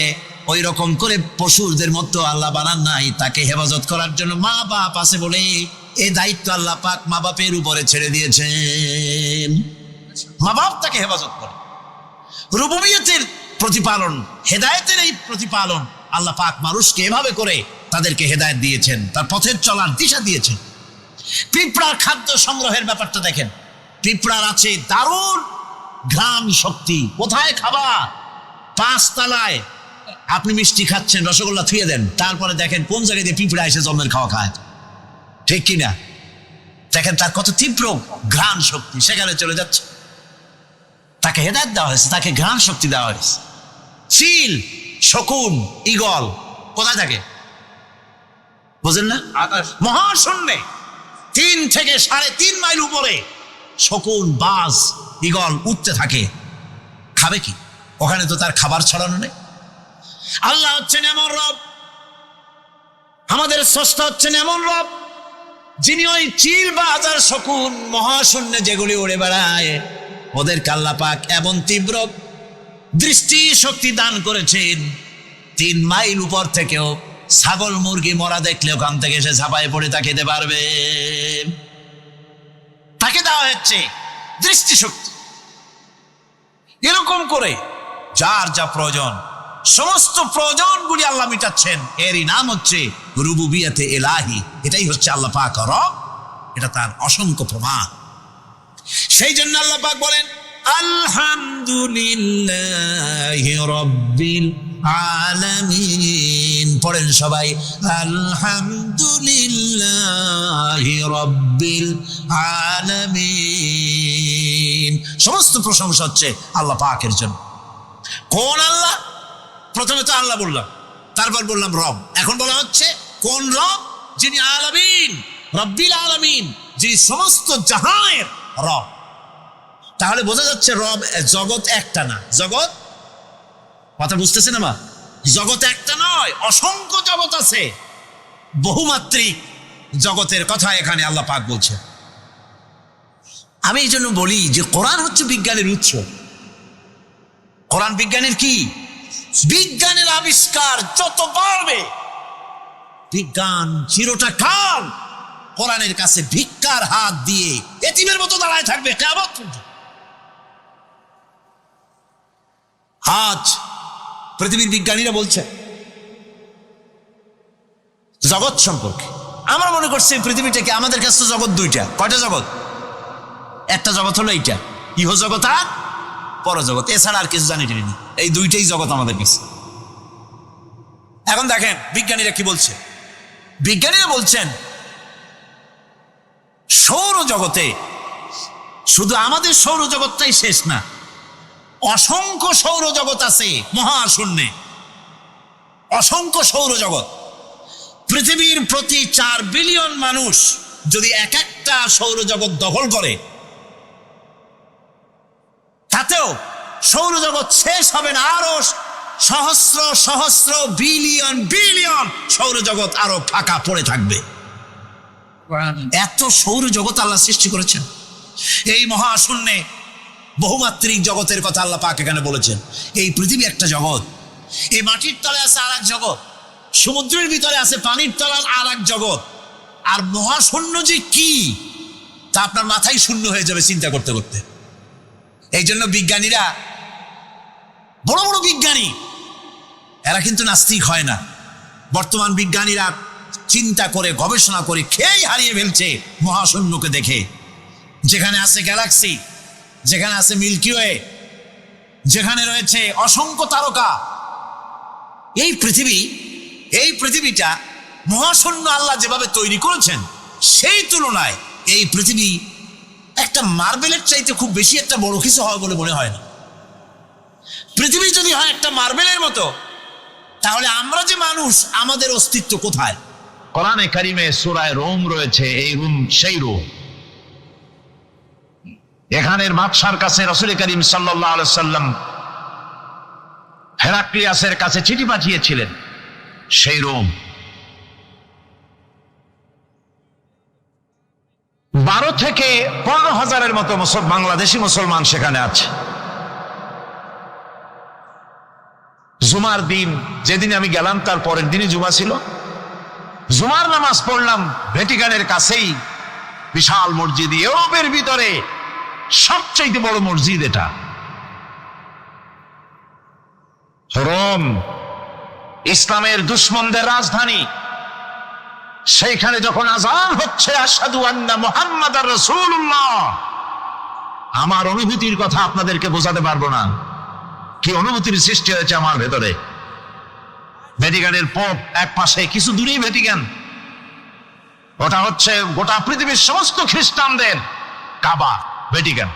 ওই রকম করে পশুদের মতো আল্লাহ বানান নাই, তাকে হেফাজত করার জন্য মা বাপ আছে বলে এই দায়িত্ব আল্লাহ পাক মা বাপের উপরে ছেড়ে দিয়েছেন। মা বাপ তাকে হেফাজত করে। রুবুবিয়তের প্রতিপালন, হেদায়েতের এই প্রতিপালন আল্লাহ পাক মানুষকে এভাবে করে তাদেরকে হেদায়েত দিয়েছেন, তার পথের চলার দিশা দিয়েছেন। পিঁপড়ার খাদ্য সংগ্রহের ব্যাপারটা দেখেন, পিঁপড়ার আছে দারুণ ঘ্রাণ শক্তি। কোথায় খাবা? 5 তলায় আপনি মিষ্টি খাচ্ছেন, রসগোল্লা থুয়ে দেন, তারপরে দেখেন কোন জায়গায় দিয়ে পিঁপড়া এসে জন্মের খাওয়া খায়, ঠিক কিনা? দেখেন তার কত তীব্র ঘ্রাণ শক্তি, সেখানে চলে যাচ্ছে। তাকে হেদায়েত দেওয়া হয়েছে, তাকে ঘ্রাণ শক্তি দেওয়া হয়েছে। চিল, শকুন, ঈগল কোথায় থাকে বোঝেন না? মহাশূন্যে 3 থেকে 3.5 মাইল উপরে শকুন, বাজ, ঈগল উঠতে থাকে। খাবে কি? ওখানে তো তার খাবার ছড়ানো নেই। আল্লাহ হচ্ছেন এমন রব, আমাদের স্রষ্টা হচ্ছেন এমন রব, যিনি ওই চিল, বাজ আর শকুন মহাশূন্যে যেগুলি উড়ে বেড়ায় ওদেরকে আল্লাহ পাক এমন তীব্র দৃষ্টি শক্তি দান করেছেন 3 মাইল উপর থেকেও ছাগল মুরগি মরা দেখলে ওখান থেকে এসে ঝাঁপায় পড়ে তা খেতে পারবে। তাকে দেওয়া হচ্ছে দৃষ্টিশক্তি। এরকম করে যার যা প্রয়োজন সমস্ত প্রয়োজনগুলি আল্লাহ মিটাচ্ছেন। এরই নাম হচ্ছে রুবুবিয়াতে ইলাহি, এটাই হচ্ছে আল্লাহ পাক রব, এটা তার অসংখ্য প্রমাণ। সেই জন্য আল্লাহ পাক বলেন আলহামদুলিল্লাহি রাব্বিল আলামিন। পড়েন সবাই আলহামদুলিল্লাহি রাব্বিল আলামিন। সমস্ত প্রশংসা হচ্ছে আল্লাহ পাকের জন্য। কোন আল্লাহ? প্রথমে তো আল্লাহ বললাম, তারপর বললাম রব, এখন বলা হচ্ছে কোন রব? যিনি আলামিন, রব্বিল আলামিন, যিনি সমস্ত জাহানের রব। তাহলে বোঝা যাচ্ছে রব, জগৎ একটা না। জগৎ, কথা বুঝতেছেন আমার? জগৎ একটা নয়, অসংখ্য জগৎ আছে, বহুমাত্রিক জগতের কথা এখানে আল্লাহ পাক বলছে। আমি এই জন্য বলি যে কোরআন হচ্ছে বিজ্ঞানের উৎস। কোরআন বিজ্ঞানের কি? বিজ্ঞানের আবিষ্কার যত বাড়বে, বিজ্ঞান চিরটা কাল কোরআনের কাছে ভিক্ষার হাত দিয়ে এতিমের মতো দাঁড়ায় থাকবে কিয়ামত পর্যন্ত। আজ পৃথিবীর বিজ্ঞানীরা বলছে জগৎ সম্পর্কে, আমরা মনে করছি পৃথিবীটাকে, আমাদের কাছে জগৎ দুইটা। কয়টা জগৎ? একটা জগৎ হলো এইটা, ইহজগৎ আর পরজগৎ, এছাড়া আর কিছু জানি টেনি। এই দুইটাই জগৎ আমাদের কাছে। এখন দেখেন বিজ্ঞানীরা কি বলছে। বিজ্ঞানীরা বলছেন সৌরজগতে শুধু আমাদের সৌরজগৎটাই শেষ না, অসংখ্য সৌরজগৎ আছে মহাশূন্যে, অসংখ্য সৌরজগৎ। পৃথিবীর প্রতি 4 বিলিয়ন মানুষ যদি এক একটা সৌরজগৎ দখল করে, তাতেও সৌরজগৎ শেষ হবে না। আরো সহস্র সহস্র বিলিয়ন বিলিয়ন সৌরজগৎ আরো ফাঁকা পড়ে থাকবে। এত সৌরজগৎ আল্লাহ সৃষ্টি করেছেন। এই মহাশূন্যে বহুমাত্রিক জগতের কথা আল্লাহ পাক এখানে বলেছেন। এই পৃথিবী একটা জগৎ, এই মাটির তলে আছে আর এক জগৎ, সমুদ্রের ভিতরে আছে পানির তলার আর এক জগৎ। আর মহাশূন্য যে কি তা আপনার মাথায় শূন্য হয়ে যাবে চিন্তা করতে করতে। এই জন্য বিজ্ঞানীরা, বড় বড় বিজ্ঞানী, এরা কিন্তু নাস্তিক হয় না। বর্তমান বিজ্ঞানীরা চিন্তা করে গবেষণা করে খেয়েই হারিয়ে ফেলছে মহাশূন্যকে দেখে। যেখানে আছে গ্যালাক্সি, যেখানে আছে মিল্কি ওয়ে, যেখানে রয়েছে অসংখ্য তারকা, এই পৃথিবীটা মহাশূন্য আল্লাহ যেভাবে তৈরি করেছেন, সেই তুলনায় এই পৃথিবী একটা মার্বেলের চাইতে খুব বেশি একটা বড় কিছু হবে বলে মনে হয় না। পৃথিবী যদি হয় একটা মার্বেলের মতো, তাহলে আমরা যে মানুষ, আমাদের অস্তিত্ব কোথায়? কোরআনে কারিমে সূরা রোম রয়েছে, এই রোম সেই রোম। এখানের বাদশার কাছে রাসূল করিম সাল্লাল্লাহু আলাইহি সাল্লাম হেরাক্লিয়াসের কাছে চিঠি পাঠিয়েছিলেন, সেই রোম। 12 থেকে 15 হাজারের মতো বাংলাদেশি মুসলমান সেখানে আছে। জুমার দিন, যেদিন আমি গেলাম তার পরের দিনই জুমা ছিল, জুমার নামাজ পড়লাম ভ্যাটিকানের কাছেই বিশাল মসজিদ, ইউরোপের ভিতরে সবচেয়ে বড় মসজিদ এটা। রোম ইসলামের দুশমনদের রাজধানী। সেইখানে যখন আযান হচ্ছে আশহাদু আন্না মুহাম্মাদার রাসূলুল্লাহ, আমার অনুভূতির কথা আপনাদেরকে বোঝাতে পারবো না, কি অনুভূতির সৃষ্টি হয়েছে আমার ভেতরে। ভ্যাটিকানের পোপ এক পাশে, কিছু দূরেই ভ্যাটিকান, ওটা হচ্ছে গোটা পৃথিবীর সমস্ত খ্রিস্টানদের কাবা, ভ্যাটিকান।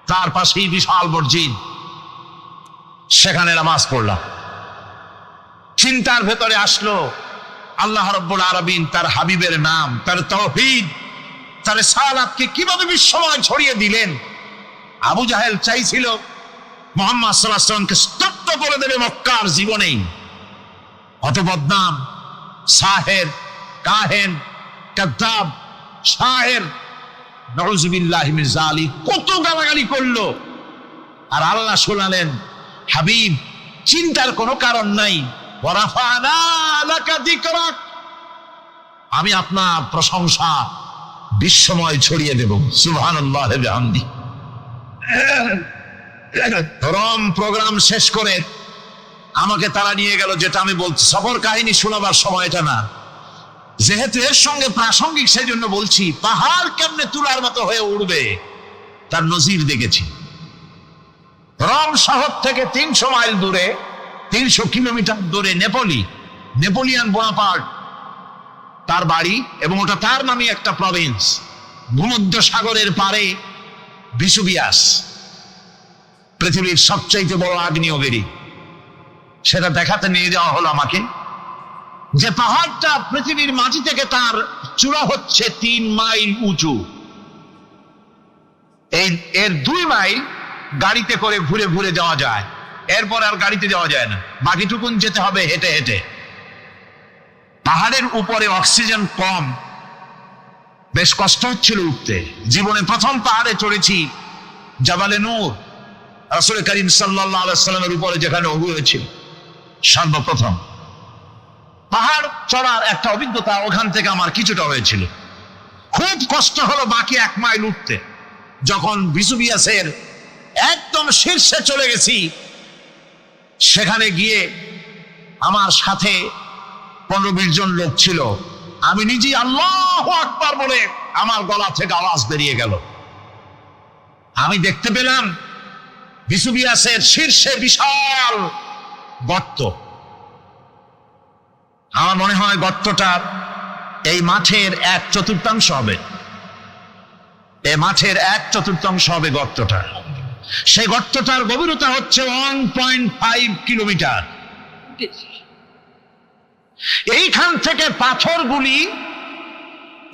তার পাশেই বিশাল মসজিদ, সেখানে নামাজ পড়লাম। চিন্তার ভেতরে আসলো আল্লাহ রাব্বুল আলামিন তার হাবিবের নাম, তার তাওহীদ, তার সালাতকে কিভাবে বিশ্বময় ছড়িয়ে দিলেন। আবু জাহেল চাইছিল মুহাম্মদ সাল্লাল্লাহু আলাইহি ওয়াসাল্লামকে স্তব্ধ করে দেবে মক্কার জীবনেই। অত বদনাম, সাহের, কাহেন, কাযযাব, শায়ের, নাউযুবিল্লাহি মিন যালিক, কত গালাগালি করলো। আর আল্লাহ শোনালেন, হাবিব চিন্তার কোনো কারণ নাই, ওয়ারাফা'না লাকা যিকরাক, আমি আপনার প্রশংসা বিশ্বময় ছড়িয়ে দেব। সুবহানাল্লাহি ওয়া বিহামদি। রোম প্রোগ্রাম শেষ করে আমাকে তারা নিয়ে গেল, যেটা আমি বলছি সফর কাহিনী শোনাবার সময় এটা না, যেহেতু এর সঙ্গে প্রাসঙ্গিক সেই জন্য বলছি। পাহাড় কেমনে তুলার মতো হয়ে উঠবে তার নজির দেখেছি। রোম শহর থেকে 300 মাইল দূরে, 300 কিলোমিটার দূরে নেপোলিয়ান বোনাপার্ট তার বাড়ি, এবং ওটা তার নামে একটা প্রভিন্স। ভূমধ্য সাগরের পারে ভিসুভিয়াস, পৃথিবীর সবচাইতে বড় আগ্নেয়গিরি, সেটা দেখাতে নিয়ে যাওয়া হলো আমাকে। যে পাহাড়টা পৃথিবীর মাটি থেকে তার চূড়া হচ্ছে 3 মাইল উঁচু। এর 2 মাইল গাড়িতে করে ঘুরে ঘুরে যাওয়া যায়, এরপর আর গাড়িতে যাওয়া যায় না, বাকিটুকুন যেতে হবে হেঁটে হেঁটে। পাহাড়ের উপরে অক্সিজেন কম, বেশ কষ্ট হচ্ছিল উঠতে। জীবনে প্রথম পাহাড়ে চড়েছি জাবালে নূর, রাসূল করিম সাল্লাল্লাহু আলাইহি ওয়াসাল্লামের উপরে যেখানে ওহু হয়েছিল সর্বপ্রথম। পাহাড় চড়ার একটা অভিজ্ঞতা ওখান থেকে আমার কিছুটা হয়েছিল। খুব কষ্ট হলো বাকি 1 মাইল উঠতে। যখন ভিসুভিয়াসের একদম শীর্ষে চলে গেছি, সেখানে গিয়ে আমার সাথে 15-20 জন লোক ছিল। আমি নিজেই আল্লাহু আকবার বলে আমার গলা থেকে আওয়াজ বেরিয়ে গেল। আমি দেখতে পেলাম ভিসুভিয়াসের শীর্ষে বিশাল গর্ত। আমার মনে হয় গর্তটার এই মাঠের 1/4 হবে, এই মাঠের 1/4 হবে গর্তটা। সেই গর্তটার গভীরতা হচ্ছে 1.5 কিলোমিটার। এইখান থেকে পাথরগুলি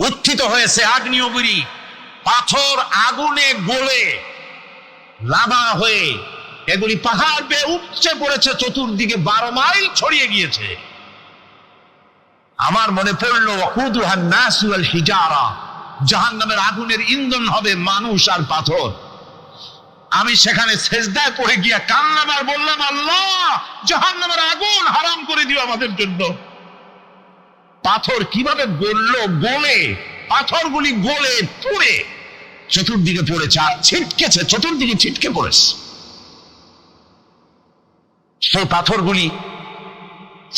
উত্থিত হয়েছে, আগ্নেয়গিরি পাথর আগুনে গলে লাভা হয়ে এগুলি পাহাড় বেয়ে উপচে পড়েছে, চতুর্দিকে 12 মাইল ছড়িয়ে গিয়েছে। আমার মনে পড়লো ওয়াকুদুহান নাস ওয়াল হিজারা, জাহান্নামের আগুনের ইন্ধন হবে মানুষ আর পাথর। আমি সেখানে সেজদায় পড়ে গিয়া কান্নাম আর বললাম, আল্লাহ জাহান্নামের আগুন হারাম করে দিও আমাদের জন্য। পাথর কিভাবে গললো, গলে পাথরগুলি গলে পুড়ে চতুর্দিকে পড়েছে, আর ছিটকেছে, চতুর্দিকে ছিটকে পড়েছে। সেই পাথরগুলি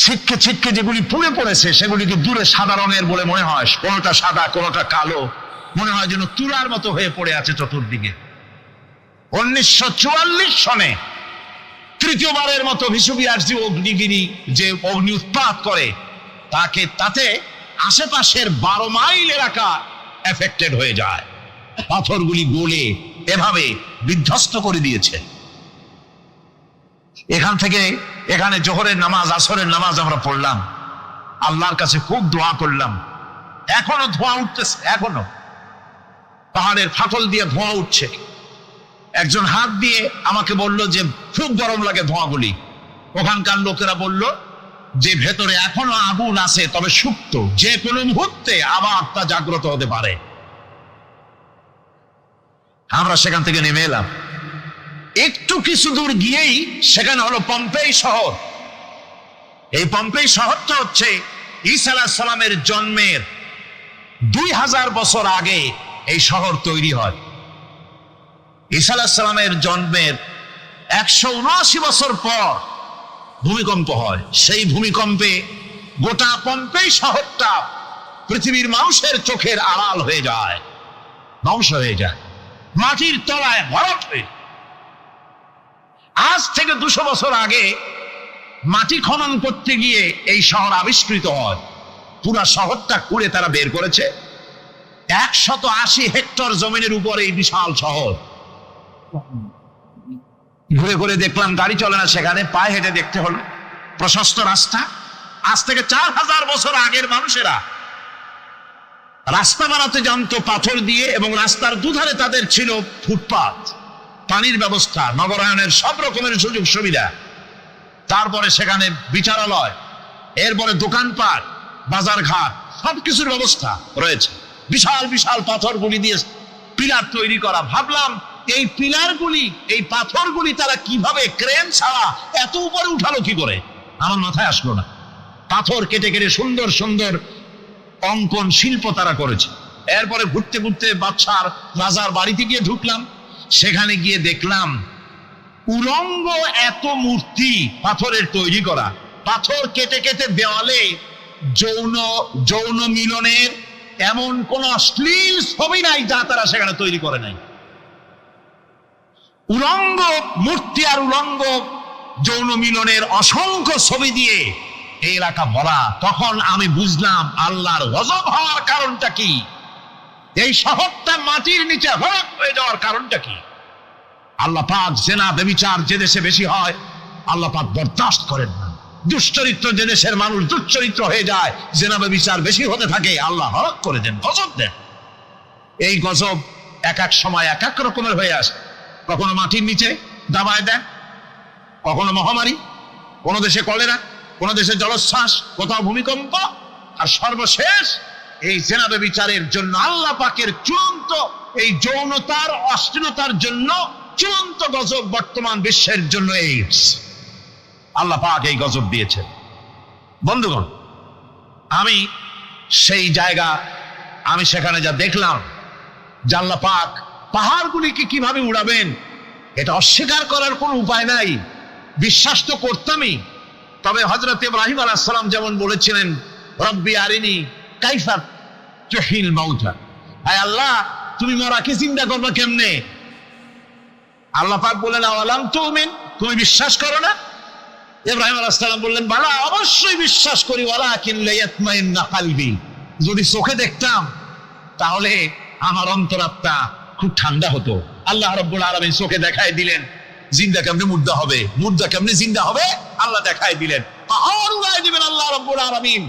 ছিটকে ছিটকে যেগুলি পুড়ে পড়েছে, সেগুলিকে দূরে সাদা রঙের বলে মনে হয়, কোনোটা সাদা কোনোটা কালো, মনে হয় যেন তুলার মতো হয়ে পড়ে আছে চতুর্দিকে। 1944 সনে তৃতীয়বারের মতো ভিসুভিয়াস যে অগ্নিগিরি, যে অগ্নি উৎপাত করে, তাতে আশেপাশের 12 মাইল এলাকা এফেক্টেড হয়ে যায়। পাথরগুলি গলে এভাবে বিধ্বস্ত করে দিয়েছে। এখান থেকে এখানে জোহরের নামাজ, আসরের নামাজ আমরা পড়লাম, আল্লাহর কাছে খুব দোয়া করলাম। এখনো ধোঁয়া উঠতেছে, এখনো পাহাড়ের ফাটল দিয়ে ধোঁয়া উঠছে। একজন হাত দিয়ে আমাকে বলল যে খুব গরম লাগে ধোঁয়াগুলি। ওখানকার লোকেরা বলল যে ভেতরে এখনো আগুন আছে, তবে সুপ্ত, যে কোনো মুহূর্তে আবার তা জাগ্রত হতে পারে। আমরা সেখান থেকে নেমে এলাম। একটু কিছু দূর গিয়েই সেখানে হলো পম্পেই শহর। এই পম্পেই শহরটা হচ্ছে ঈসা আলাইহিস সালামের জন্মের 2000 বছর আগে এই শহর তৈরি হয়। ঈসা আলাইহিস সালামের জন্মের 179 বছর পর ভূমিকম্প হয়। সেই ভূমিকম্পে গোটা পম্পেই শহরটা পৃথিবীর মানুষের চোখের আড়াল হয়ে যায়, ধ্বংস হয়ে যায়, মাটির তলায় ভরাট হয়ে। আজ থেকে 200 বছর আগে মাটি খনন করতে গিয়ে এই শহর আবিষ্কৃত হয়। পুরা শহরটা খুঁড়ে তারা বের করেছে। 180 হেক্টর জমিনের উপরে এই বিশাল শহর। ঘুরে ঘুরে দেখলাম, গাড়ি চলে না সেখানে, পায়ে হেঁটে দেখতে হলো। প্রশস্ত রাস্তা। আজ থেকে 4000 বছর আগের মানুষেরা রাস্তা বানাতে জানতো পাথর দিয়ে, এবং রাস্তার দুধারে তাদের ছিল ফুটপাত, পানির ব্যবস্থা, নগরায়নের সব রকমের সুযোগ সুবিধা। তারপরে সেখানে বিচারালয়, এরপরে দোকানপাট, বাজার ঘাট, সবকিছুর ব্যবস্থা রয়েছে। বিশাল বিশাল পাথরগুলি দিয়ে পিলার তৈরি করা। ভাবলাম এই পিলারগুলি, এই পাথরগুলি তারা কিভাবে ক্রেন ছাড়া এত উপরে উঠালো কি করে, আমার মাথায় আসলো না। পাথর কেটে কেটে সুন্দর সুন্দর অঙ্কন শিল্প তারা করেছে। এরপরে ঘুরতে ঘুরতে বাদশার রাজার বাড়িতে গিয়ে ঢুকলাম। সেখানে গিয়ে দেখলাম উলঙ্গ এত মূর্তি পাথরের তৈরি করা, পাথর কেটে কেটে দেওয়ালে যৌন যৌন মিলনের এমন কোন অশ্লীল ছবি নাই যা তারা সেখানে তৈরি করে নাই। উলঙ্গ মূর্তি আর উলঙ্গ যৌন মিলনের অসংখ্য ছবি দিয়ে এই এলাকা ভরা। তখন আমি বুঝলাম আল্লাহর গজব হওয়ার কারণটা কি, এই শহরটা মাটির নিচে হরক হয়ে যাওয়ার কারণটা কি। আল্লাহ পাক জেনা ব্যভিচার যে দেশে বেশি হয় আল্লাহ পাক বরদাস্ত করেন না। দুশ্চরিত্র যে দেশের মানুষ দুশ্চরিত্র হয়ে যায়, জেনা ব্যভিচার বেশি হতে থাকে, আল্লাহ হরক করে দেন, গজব দেন। এই গজব এক এক সময় এক এক রকমের হয়ে আসে। কখনো মাটির নিচে দাবায় দেন, কখনো মহামারী, কোন দেশে কলেরা, কোন দেশে জলোচ্ছ্বাস, কোথাও ভূমিকম্প, আর সর্বশেষ এই জেনা ব্যভিচারের জন্য আল্লাহ পাকের চূড়ান্ত এই যৌনতার অশ্লীলতার জন্য চূড়ান্ত গজব বর্তমান বিশ্বের জন্য এইডস। আল্লাহ পাক এই গজব দিয়েছেন। বন্ধুগণ, আমি সেই জায়গা, আমি সেখানে যা দেখলাম যে আল্লাহ পাক পাহাড়গুলিকে কিভাবে উড়াবেন এটা অস্বীকার করার কোনো উপায় নাই। বিশ্বাস তো করতামই, তবে হযরত ইব্রাহিম আলাইহিস সালাম যেমন বলেছিলেন, রব্বি আরিনি কাইফা তুহিল মাউতা, আয় আল্লাহ তুমি মরাকে জিন্দা করবে কেমনে? আল্লাহ পাক বললেন, আওয়ালাম তুমিন, তুমি বিশ্বাস করো না? ইব্রাহিম আলাইহিস সালাম বললেন, বালা, অবশ্যই বিশ্বাস করি, ওয়ালাকিন লিয়াতমাইন্না কলবি, যদি চোখে দেখতাম তাহলে আমার অন্তরাত্মা খুব ঠান্ডা হতো। আল্লাহ রাব্বুল আলামিন চোখে দেখায় দিলেন জিন্দা কেমনে মুর্দা হবে, মুর্দা কেমনে জিন্দা হবে, আল্লাহ দেখায় দিলেন, পাহাড় উড়ায় দিবেন আল্লাহ রাব্বুল আলামিন।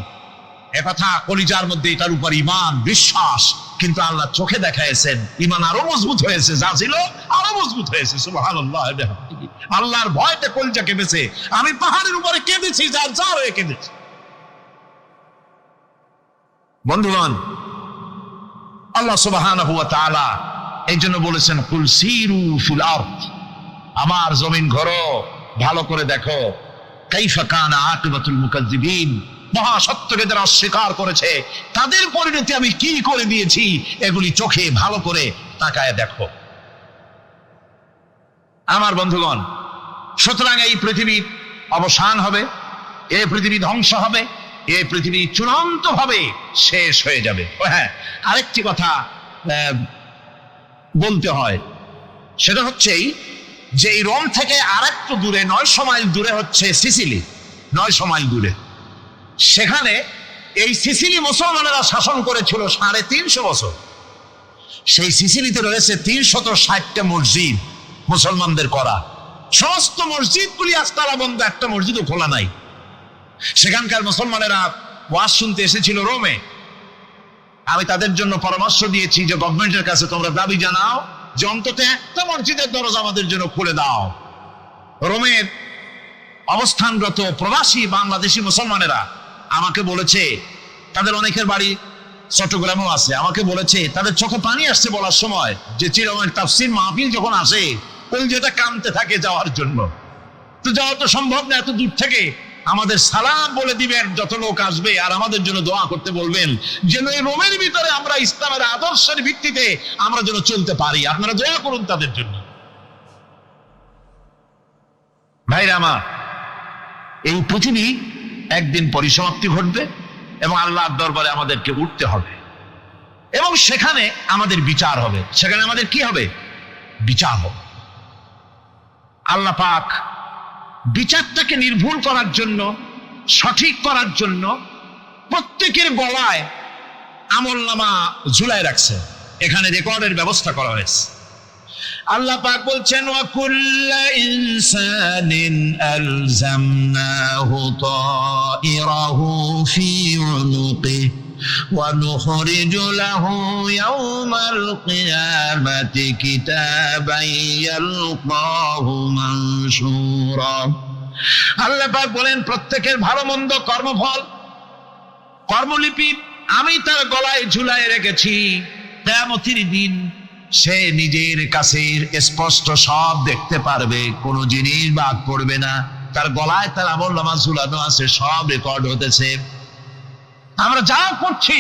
একথা কলিজার মধ্যে এটার উপর ঈমান বিশ্বাস, কিন্তু আল্লাহ চোখে দেখাইছেন, ঈমান আরো মজবুত হয়েছে, যা ছিল আরো মজবুত হয়েছে। সুবহানাল্লাহ। আল্লাহর ভয়তে কলিজা কেঁদেছে। আমি পাহাড়ের উপরে কেঁদেছি, যার যা হয়ে কেঁদেছি। বন্ধুগণ, আল্লাহ সুবহানাহু ওয়া তাআলা এই জন্য বলেছেন, কুল সিরু ফিল আরদ, আমার জমিন ঘোরো, ভালো করে দেখো, কাইফা কানা আকিবাতুল মুকাজ্জিবিন, মহাসত্যকে যারা অস্বীকার করেছে তাদের পরিণতি আমি কি করে দিয়েছি, এগুলি চোখে ভালো করে তাকায় দেখো। আমার বন্ধুগণ, সুতরাং এই পৃথিবীর অবসান হবে, এই পৃথিবী ধ্বংস হবে, এই পৃথিবী চূড়ান্ত ভাবে শেষ হয়ে যাবে। হ্যাঁ, আরেকটি কথা বলতে হয়, সেটা হচ্ছেই যে এই রোম থেকে আরেকটু দূরে 900 মাইল দূরে হচ্ছে সিসিলি। 900 মাইল দূরে, সেখানে এই সিসিলি মুসলমানেরা শাসন করেছিল 350 বছর। সেই সিসিলিতে রয়েছে 360টা মসজিদ মুসলমানদের করা। সমস্ত মসজিদগুলি আজ তালা বন্ধ, একটা মসজিদও খোলা নাই। সেখানকার মুসলমানেরা ওয়াজ শুনতে এসেছিল রোমে। আমি তাদের জন্য পরামর্শ দিয়েছি যে গভর্নমেন্টের কাছে তোমরা দাবি জানাও যে অন্তত একটা মসজিদের দরজা আমাদের জন্য খুলে দাও। রোমের অবস্থানরত প্রবাসী বাংলাদেশি মুসলমানেরা আমাকে বলেছে, তাদের অনেকের বাড়ি চট্টগ্রামেও আছে, আমাকে বলেছে তাদের চোখে পানি আসছে বলার সময় যে চিরমের তাফসীর মাহফিল যখন আসে কলজেটা কামতে থাকে যাওয়ার জন্য। তো যাওয়া তো সম্ভব না এত দূর থেকে, আমাদের সালাম বলে দিবেন যত লোক আসবে, আর আমাদের জন্য দোয়া করতে বলবেন যেন এই রোমের ভিতরে আমরা ইসলামের আদর্শের ভিত্তিতে আমরা যেন চলতে পারি। আপনারা দোয়া করুন তাদের জন্য। ভাইরা আমার, এই পৃথিবী একদিন পরিসমাপ্তি ঘটবে এবং আল্লাহর দরবারে আমাদেরকে উঠতে হবে এবং সেখানে আমাদের বিচার হবে। সেখানে আমাদের কি হবে? বিচার হবে। আল্লাহ পাক বিচারটাকে নির্ভুল করার জন্য, সঠিক করার জন্য প্রত্যেকের গলায় আমলনামা ঝুলাই রাখছে, এখানে রেকর্ডের ব্যবস্থা করা হয়েছে। আল্লাহ পাক বলছেন, ওয়া কুল্লা ইনসানিন আলজামনাহু তাইরাহু ফি উনুকিহি ওয়া নুখরিজু লাহু ইয়াওমাল কিয়ামাতি কিতাবান ইয়ালকাহু মানশুরা। আল্লাহ পাক বলেন, প্রত্যেকের ভালো মন্দ কর্মফল, কর্মলিপি আমি তার গলায় ঝুলাই রেখেছি। কিয়ামতের দিন সে নিজের কাছে স্পষ্ট সব দেখতে পারবে, কোনো জিনিস বাদ পড়বে না। তার গলায় তার আমলনামা ঝুলানো আছে, সব রেকর্ড হতেছে। আমরা যা করছি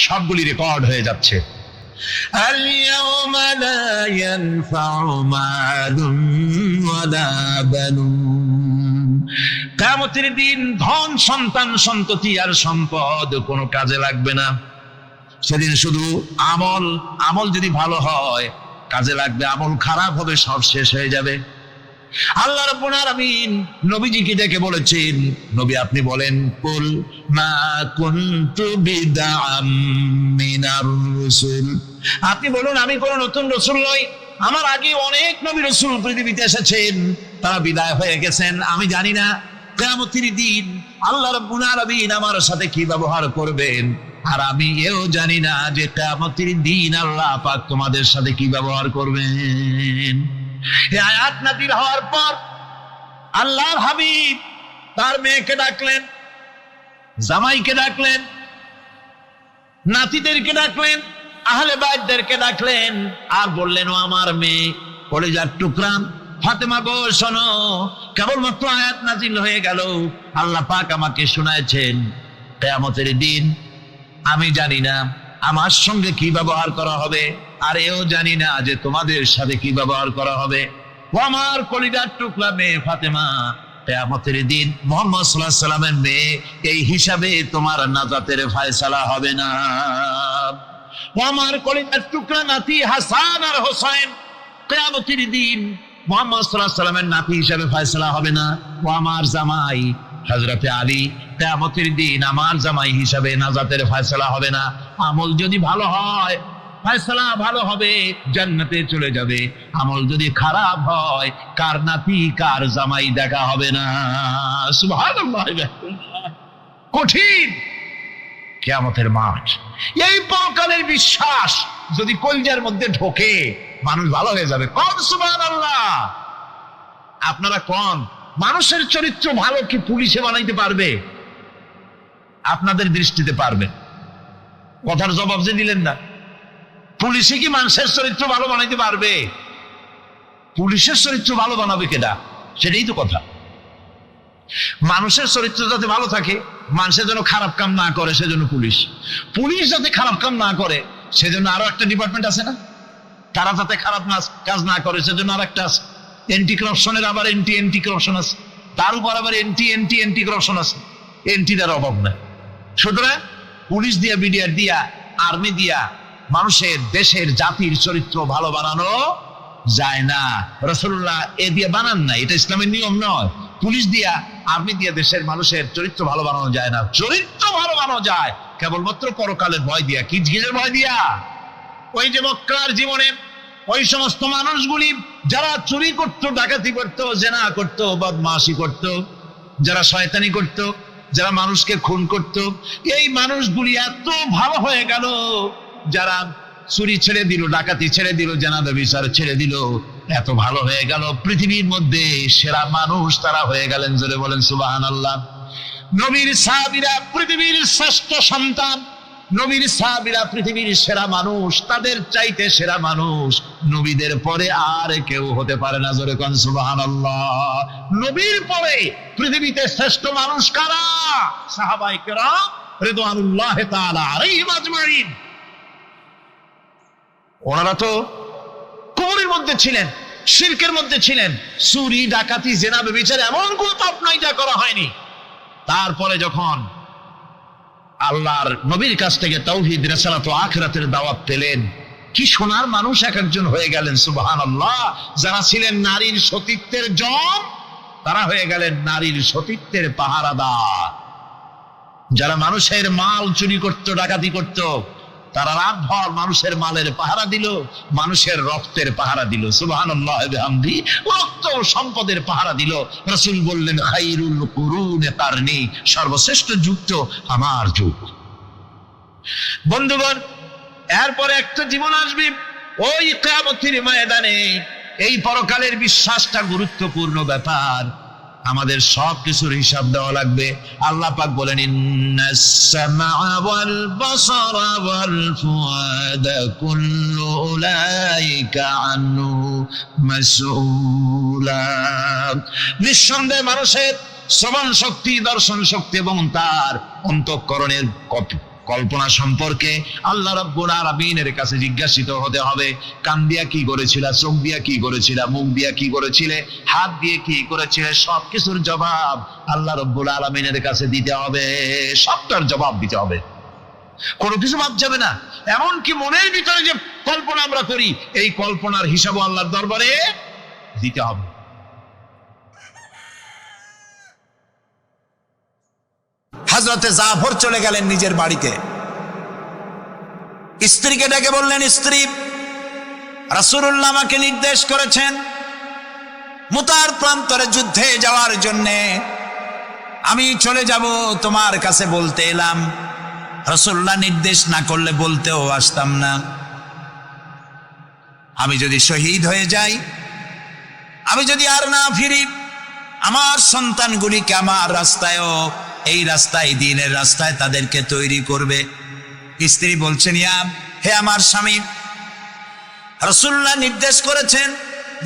সবগুলি রেকর্ড হয়ে যাচ্ছে। আল-ইয়াওমা লা ইয়ানফাউ মালুন ওয়ালা বানুন। কিয়ামতের দিন ধন সম্পদ সন্ততি আর সম্পদ কোনো কাজে লাগবে না। সেদিন শুধু আমল যদি ভালো হয় কাজে লাগবে, আমল খারাপ হবে সব শেষ হয়ে যাবে। আল্লাহ রাব্বুল আলামিন নবীজিকে ডেকে বলেছেন, নবী আপনি বলেন, কুল মা কুনতু বিদআম মিনার রাসূল, আপনি বলুন আমি কোন নতুন রাসূল নই, আমার আগে অনেক নবী রাসূল পৃথিবীতে এসেছেন, তারা বিদায় হয়ে গেছেন। আমি জানি না কিয়ামতের দিন আল্লাহ রাব্বুল আলামিন আমার সাথে কি ব্যবহার করবেন, আর আমি এও জানি না যে কিয়ামতের দিন আল্লাহ পাক তোমাদের সাথে কি ব্যবহার করবেন। এই আয়াত নাযিল হওয়ার পর আল্লাহর হাবিব তার মেয়েকে ডাকলেন, জামাইকে ডাকলেন, নাতিদেরকে ডাকলেন, আহলে বাইতদেরকে ডাকলেন, আর বললেন, ও আমার মেয়ে কলিজার টুকরা ফাতেমা গো শোনো, কেবলমাত্র আয়াত নাযিল হয়ে গেল, আল্লাহ পাক আমাকে শোনাচ্ছেন কিয়ামতের দিন আমি জানি না আমার সঙ্গে কি ব্যবহার করা হবে, আর এও জানি না যে তোমাদের সাথে কি ব্যবহার করা হবে। ও আমার কলিজার টুকরা মেয়ে ফাতেমা, কিয়ামতের দিন মুহাম্মদ সাল্লাল্লাহু আলাইহি সাল্লামের মেয়ে, এই হিসাবে তোমার নাজাতের ফয়সালা হবে না। ও আমার কলিজার টুকরা নাতি হাসান আর হোসেন, কিয়ামতের দিন মুহাম্মদ সাল্লাল্লাহু আলাইহি সাল্লামের নাতি হিসাবে ফয়সালা হবে না। ও আমার জামাই হযরতে আলী, কিয়ামতের দিন আমার জামাই হিসাবে নাজাতের ফয়সালা হবে না। আমল যদি ভালো হয় ফয়সালা ভালো হবে, জান্নাতে চলে যাবে। আমল যদি খারাপ হয় কার নাতি কার জামাই দেখা হবে না। সুবহানাল্লাহ। কঠিন কিয়ামতের মাঠ, এই পরকালের বিশ্বাস যদি কলিজার মধ্যে ঢোকে মানুষ ভালো হয়ে যাবে। কোন সুবহানাল্লাহ। আপনারা কোন মানুষের চরিত্র ভালো কি পুলিশে বানাইতে পারবে? আপনাদের দৃষ্টিতে পারবে? কথার জবাব যে দিলেন না, পুলিশে কি মানুষের চরিত্র ভালো বানাইতে পারবে? পুলিশের চরিত্র ভালো বানাবে কেডা? সেটাই তো কথা। মানুষের চরিত্র যাতে ভালো থাকে, মানুষের যেন খারাপ কাম না করে, সেজন্য পুলিশ যাতে খারাপ কাম না করে সেজন্য আরো একটা ডিপার্টমেন্ট আছে না? তারা যাতে খারাপ কাজ না করে সেজন্য আর একটা আছে। এন্টি করাপশনের আবার এন্টি করাপশন আছে, তার উপর আবার এন্টি করাপশন আছে। এন্টিটার অভাব নাই। সুতরাং পুলিশ দিয়া, বিডিআর দিয়া, আর্মি দিয়া মানুষের, দেশের, জাতির চরিত্র ভালো বানানো যায় না। রাসূলুল্লাহ এ দিয়ে বানান না, এটা ইসলামের নিয়ম নয়। পুলিশ দিয়া, আর্মি দিয়া দেশের মানুষের চরিত্র ভালো বানানো যায় না। চরিত্র ভালো বানানো যায় কেবলমাত্র পরকালের ভয় দিয়া। কিসের ভয় দিয়া? ওই যে মক্কার জীবনে ওই সমস্ত মানুষগুলি যারা চুরি করত, ডাকাতি করত, জেনা করত, বদমাশি করত, যারা শয়তানি করত, যারা মানুষকে খুন করত, এই মানুষগুলি এত ভালো হয়ে গেল, যারা চুরি ছেড়ে দিল, ডাকাতি ছেড়ে দিল, জেনা ব্যভিচার ছেড়ে দিল, এত ভালো হয়ে গেল, পৃথিবীর মধ্যে সেরা মানুষ তারা হয়ে গেলেন। জোরে বলেন সুবহানাল্লাহ। নবীর সাহাবীরা পৃথিবীর শ্রেষ্ঠ সন্তান, নবীর সাহাবীরা পৃথিবীর সেরা মানুষ, তাদের চাইতে সেরা মানুষ নবীদের পরে আর কেউ হতে পারে না। জোরে কোন সুবহানাল্লাহ। নবীর পরে পৃথিবীতে শ্রেষ্ঠ মানুষ কারা? সাহাবায়ে কেরাম রিদওয়ানুল্লাহি তাআলা আলাইহিম আজমাইন। ওনারা তো কুফরের মধ্যে ছিলেন, শিরকের মধ্যে ছিলেন, চুরি, ডাকাতি, জেনা, ব্যভিচার এমন কোন পাপ নাই যা করা হয়নি। তারপরে যখন আল্লাহর নবীর কাছ থেকে তাওহীদ, রিসালাত ও আখিরাতের দাওয়াত পেলেন, কি সোনার মানুষ এক একজন হয়ে গেলেন। সুবহানাল্লাহ। যারা ছিলেন নারীর সতীত্বের জম, তারা হয়ে গেলেন নারীর সতীত্বের পাহারাদার। যারা মানুষের মাল চুরি করত, ডাকাতি করত, তারা রাতভর মানুষের মালের পাহারা দিল, মানুষের রক্তের পাহারা দিল। সুবহানাল্লাহ বিহামদি। রক্ত ও সম্পদের পাহারা দিল। রাসূল বললেন, খায়রুল কুরুনে কারনি, সর্বশ্রেষ্ঠ যুগ তো আমার যুগ। বন্ধুগণ, এরপরে একটা জীবন আসবে ওই কিয়ামতের ময়দানে। এই পরকালের বিশ্বাসটা গুরুত্বপূর্ণ ব্যাপার। আমাদের সব কিছুর হিসাব দেওয়া লাগবে। আল্লাহ পাক বলেন, ইন্নাস সামআ ওয়াল বাসারা ওয়াল ফুআদা কুল্লু উলাইকা আনহু মাসউলা। নিঃসন্দেহে মানুষের শ্রবণ শক্তি, দর্শন শক্তি এবং তার অন্তঃকরণের কল্পনা সম্পর্কে আল্লাহ রাব্বুল আলামিনের কাছে জিজ্ঞাসিত হতে হবে। কান দিয়া কি করেছিলা, চোখ দিয়া কি করেছিলা, মুখ দিয়া কি করেছিলে, হাত দিয়ে কি করেছিলে, সবকিছুর জবাব আল্লাহ রাব্বুল আলামিনের কাছে দিতে হবে। সবটার জবাব দিতে হবে, কোনো কিছু বাদ যাবে না। এমনকি মনের ভিতরে যে কল্পনা আমরা করি, এই কল্পনার হিসাবও আল্লাহর দরবারে দিতে হবে। হযরতে জাফর চলে গেলেন নিজের বাড়িতে। স্ত্রীকে ডেকে বললেন, স্ত্রী, রাসূলুল্লাহ আমাকে নির্দেশ করেছেন মুতার প্রান্তরে যুদ্ধে যাওয়ার জন্য। আমি চলে যাব, তোমার কাছে বলতে এলাম। রাসূলুল্লাহ নির্দেশ না করলে বলতেও আসতাম না। আমি যদি শহীদ হয়ে যাই, আমি যদি আর না ফিরি, আমার সন্তানগুলিকে আমার রাস্তায়ও, এই রাস্তায়, দ্বীনের রাস্তায় তাদেরকে তৈরি করবে। স্ত্রী বলছেন, হে আমার স্বামী, রাসূলুল্লাহ নির্দেশ করেছেন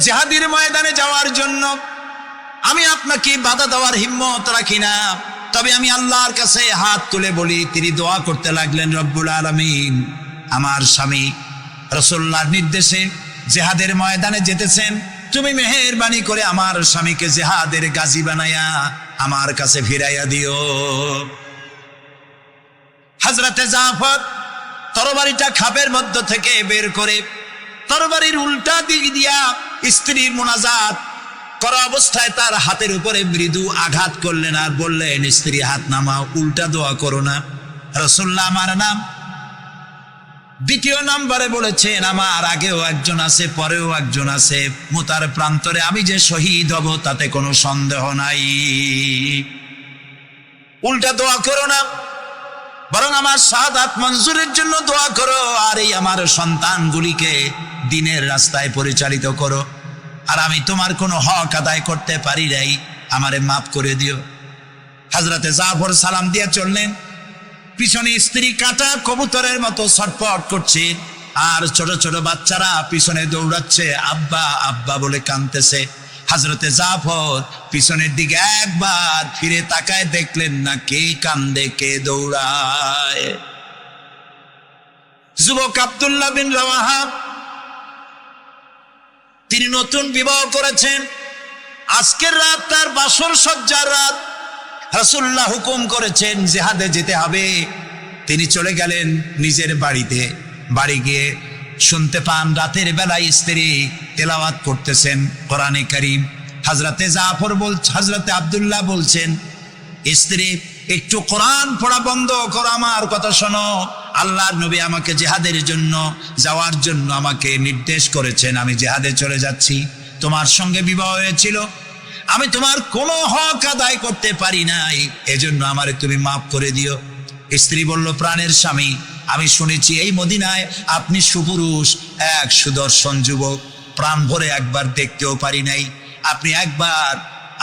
জিহাদের ময়দানে যাওয়ার জন্য। আমি আপনাকে বাধা দেওয়ার হিম্মত রাখি না, তবে আমি আল্লাহর কাছে হাত তুলে বলি। তিনি দোয়া করতে লাগলেন, রব্বুল আলামিন, আমার স্বামী রাসূলুল্লাহর নির্দেশে জিহাদের ময়দানে যেতেছেন, তুমি মেহেরবানি করে আমার স্বামীকে জিহাদের গাজী বানায়া আমার কাছে ফিরাইয়া দিও। হযরতে জাফর তরবারিটা খাপের মধ্য থেকে বের করে তরবারির উল্টা দিক দিয়া স্ত্রীর মুনাজাত করা অবস্থায় তার হাতের উপরে মৃদু আঘাত করলেন আর বললেন, স্ত্রী হাত নামাও, উল্টা দোয়া করো না। রাসূলুল্লাহ আমার নাম দ্বিতীয় নম্বরে বলেছেন, আমার আগেও একজন আছে, পরেও একজন আছে। মুতার প্রান্তরে আমি যে শহীদ হব তাতে কোনো সন্দেহ নাই। উল্টা দোয়া করো না, বরং আমার শাহাদাত মঞ্জুরের জন্য দোয়া করো, আর এই আমার সন্তানগুলিকে দ্বীনের রাস্তায় পরিচালিত করো। আর আমি তোমার কোনো হক আদায় করতে পারি নাই, আমারে মাফ করে দিও। হযরতে জাফর সালাম দিয়ে চললেন। পিছনে স্ত্রী কাটা কবুতরের মতো ছটফট করছে, আর ছোট ছোট বাচ্চারা পিছনে দৌড়াচ্ছে, আব্বা আব্বা বলে কাঁদতেছে। হযরতে জাফর পিছনের দিকে একবার ফিরে তাকায়, দেখলেন না কে কান্দে, কে দৌড়ায়। যুবক আব্দুল্লাহ বিন রাওয়াহা, তিনি নতুন বিবাহ করেছেন। আজকের রাত তার বাসর সজ্জার রাত। রাসূলুল্লাহ হুকুম করেছেন জিহাদে যেতে হবে। তিনি চলে গেলেন নিজের বাড়িতে। বাড়ি গিয়ে শুনতে পান রাতের বেলায় স্ত্রী তেলাওয়াত করতেছেন কোরআনে কারীম। হযরতে জাফর হযরতে আব্দুল্লাহ বলছেন, স্ত্রী একটু কোরআন পড়া বন্ধ করো, আমার কথা শোনো। আল্লাহর নবী আমাকে জিহাদের জন্য যাওয়ার জন্য আমাকে নির্দেশ করেছেন, আমি জিহাদে চলে যাচ্ছি। তোমার সঙ্গে বিবাহ হয়েছিল, আমি তোমার কোনো হক আদায় করতে পারি নাই, এজন্য আমারে তুমি মাফ করে দিও। স্ত্রী বলল, প্রাণের স্বামী, আমি শুনেছি এই মদিনায় আপনি সুপুরুষ, এক সুদর্শন যুবক, প্রাণ ভরে একবার দেখতেও পারি নাই। আপনি একবার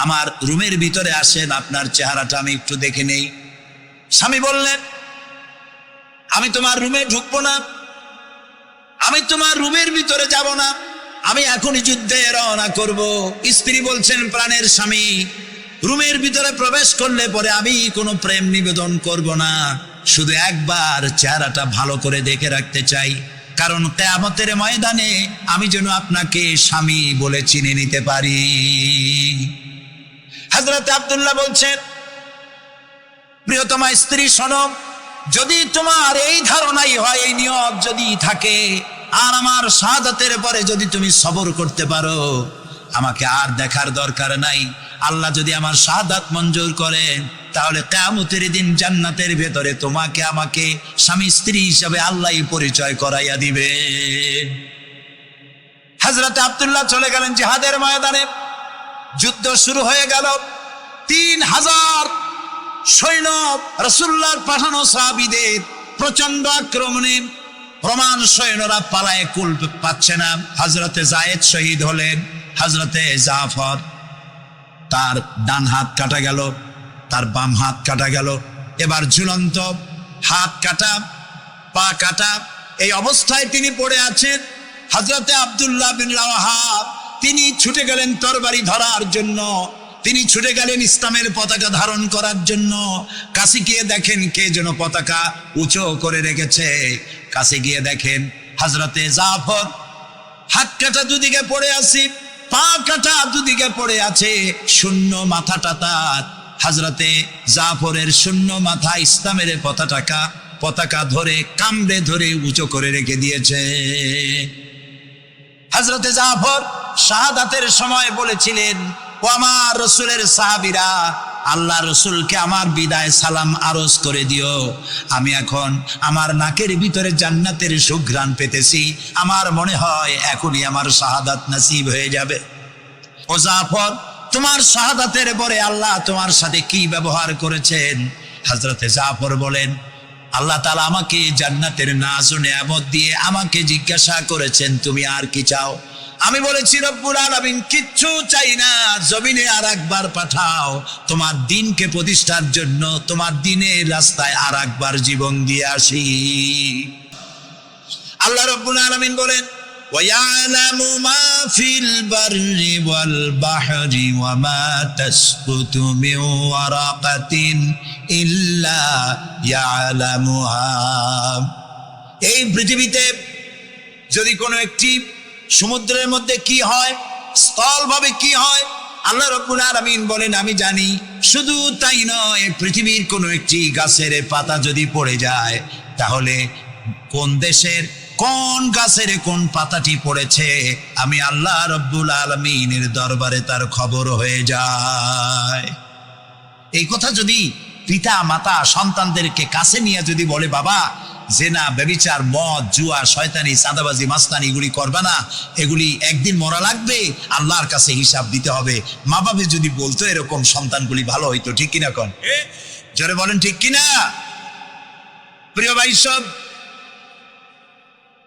আমার রুমের ভিতরে আসেন, আপনার চেহারাটা আমি একটু দেখে নেই। স্বামী বললেন, আমি তোমার রুমে ঢুকবো না, আমি তোমার রুমের ভিতরে যাব না, আমি এখনই যুদ্ধে রওনা করব। স্ত্রী বলছেন, প্রাণের স্বামী, রুমের ভিতরে প্রবেশ করলে পরে আমি কোনো প্রেম নিবেদন করব না, শুধু একবার চেহারাটা ভালো করে দেখে রাখতে চাই, কারণ কিয়ামতের ময়দানে আমি যেন আপনাকে স্বামী বলে চিনে নিতে পারি। হযরত আব্দুল্লাহ বলছেন, প্রিয়তমা স্ত্রী শোনো, যদি তোমার এই ধারণাই হয়, এই নিয়ত যদি থাকে, আর আমার শাহাদাতের পরে যদি তুমি সবর করতে পারো, আমাকে আর দেখার দরকার নাই। আল্লাহ যদি আমার শাহাদাত মঞ্জুর করেন, তাহলে কিয়ামতের দিন জান্নাতের ভেতরে তোমাকে আমাকে স্বামী স্ত্রী হিসাবে আল্লাহই পরিচয় করাইয়া দিবে। হযরত আব্দুল্লাহ চলে গেলেন জিহাদের ময়দানে। যুদ্ধ শুরু হয়ে গেল। 3000 সৈন্য রাসূলুল্লাহর পাঠানো সাহাবীদের প্রচন্ড আক্রমণে রোমান সৈন্যরা পালায়ে কুল পাচ্ছে না। হযরতে যায়েদ শহীদ হলেন। হযরতে জাফর, তার ডান হাত কাটা গেল, তার বাম হাত কাটা গেল, এবার ঝুলন্ত, হাত কাটা, পা কাটা, এই অবস্থায় তিনি পড়ে আছেন। হযরতে আব্দুল্লাহ বিন রাওয়াহা তিনি ছুটে গেলেন তরবারি ধরার জন্য। তিনি ছুটে গেলেন ইসলামের পতাকা ধারণ করার জন্য। কাছে গিয়ে দেখেন কে যেন পতাকা উঁচু করে রেখেছে। কাছে গিয়ে দেখেন হযরতে জাফর হাত কাটা দুদিকে পড়ে আছে, পা কাটা দুদিকে পড়ে আছে, শূন্য মাথাটা তার। হযরতে জাফরের শূন্য মাথা ইসলামের পতাকা ধরে কামড়ে ধরে উঁচু করে রেখে দিয়েছে। হযরতে জাফর শাহাদাতের সময় বলেছিলেন, ও আমার রসুলের সাহাবীরা, আল্লাহ রসুলকে আমার বিদায় সালাম আরজ করে দিও। আমি এখন আমার নাকের ভিতরে জান্নাতের সুঘ্রাণ পেতেছি, আমার মনে হয় এখনই আমার শাহাদাত নসিব হয়ে যাবে। ও জাফর, তোমার শাহাদাতের পরে আল্লাহ তোমার সাথে কি ব্যবহার করেছেন? হযরতে জাফর বলেন, আল্লাহ তাআলা আমাকে জান্নাতের নাজ ও নেয়ামত দিয়ে আমাকে জিজ্ঞাসা করেছেন, তুমি আর কি চাও? আমি বলেছি, রব্বুল আলামিন কিচ্ছু চাই না, জমিনে আর একবার পাঠাও তোমার দিনকে প্রতিষ্ঠার জন্য, তোমার দিনের রাস্তায় আর একবার জীবন দিয়ে আসি। আল্লাহ রব্বুল আলামিন বলেন, وَيَعْلَمُ مَا فِي الْبَرِّ وَالْبَحْرِ وَمَا تَسْقُطُ مِنْ وَرَقَةٍ إِلَّا يَعْلَمُهَا। এই পৃথিবীতে যদি কোনো একটি সমুদ্রের মধ্যে কি হয়, স্থলভাবে কি হয়, আল্লাহ রাব্বুল আলামিন বলেন আমি জানি। শুধু তাই নয়, পৃথিবীর কোনো একটি গাছের পাতা যদি পড়ে যায়, তাহলে কোন দেশের কোন গাছের কোন পাতাটি পড়েছে আমি আল্লাহ রাব্বুল আলামিনের দরবারে তার খবর হয়ে যায়। এই কথা যদি পিতা মাতা সন্তানদেরকে কাছে নিয়ে যদি বলে, বাবা জেনা, ব্যভিচার, মদ, জুয়া, শয়তানি, চাঁদাবাজি, মাস্তানি এগুলি করবা না, এগুলি একদিন মরা লাগবে, আল্লাহর কাছে হিসাব দিতে হবে। মা বাবা যদি বলতো এরকম, সন্তানগুলি ভালো হইতো। ঠিক কিনা কোন? জোরে বলেন ঠিক কিনা? প্রিয় ভাই সব,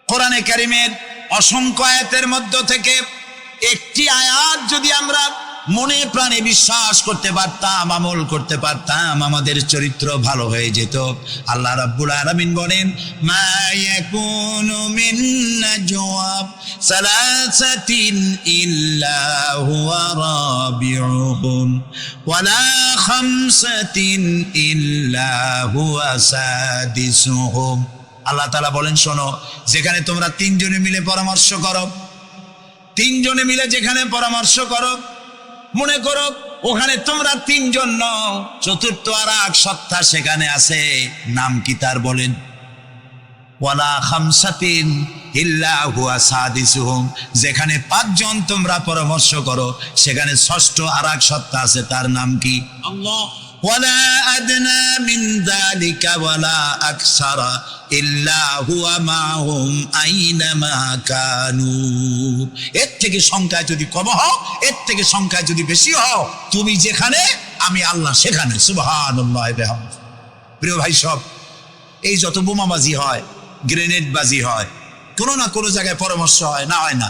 কোরআনে কারীমের অসংখ্য আয়াতের মধ্য থেকে একটি আয়াত যদি আমরা মনে প্রাণে বিশ্বাস করতে পারতাম, আমল করতে পারতাম, আমাদের চরিত্র ভালো হয়ে যেত। আল্লাহ রাব্বুল আলামিন বলেন, মা ইয়াকুনু মিন নাজওয়া সালাসাতিন ইল্লা হুয়া রাবিউহুম ওয়ালা খামসাতিন ইল্লা হুয়া সাদিসুহুম। আল্লাহ তাআলা বলেন, শোনো, যেখানে তোমরা তিনজনে মিলে পরামর্শ করো, তিনজনে মিলে যেখানে পরামর্শ করো, মনে করো ওখানে তোমরা তিনজন নও, চতুর্থ আর এক সত্তা সেখানে আছে, নাম কি তার? বলেন, ওয়ালা খামসাতিন ইল্লা হুয়া সাদিসুহুম। যেখানে পাঁচজন তোমরা পরামর্শ করো, সেখানে ষষ্ঠ আর এক সত্তা আছে, তার নাম কি? আল্লাহ। ওয়ালা আদনা মিন যালিকা ওয়ালা আকসারা ইল্লা হুয়া মাহুম আইনামা কানু। এর থেকে সংখ্যায় যদি কম হও, এর থেকে সংখ্যায় যদি বেশি হও, তুমি যেখানে আমি আল্লাহ সেখানে। সুবহানাল্লাহ। প্রিয় ভাই সব, এই যত বোমাবাজি হয়, গ্রেনেড বাজি হয়, কোনো না কোনো জায়গায় পরামর্শ হয় না? হয় না?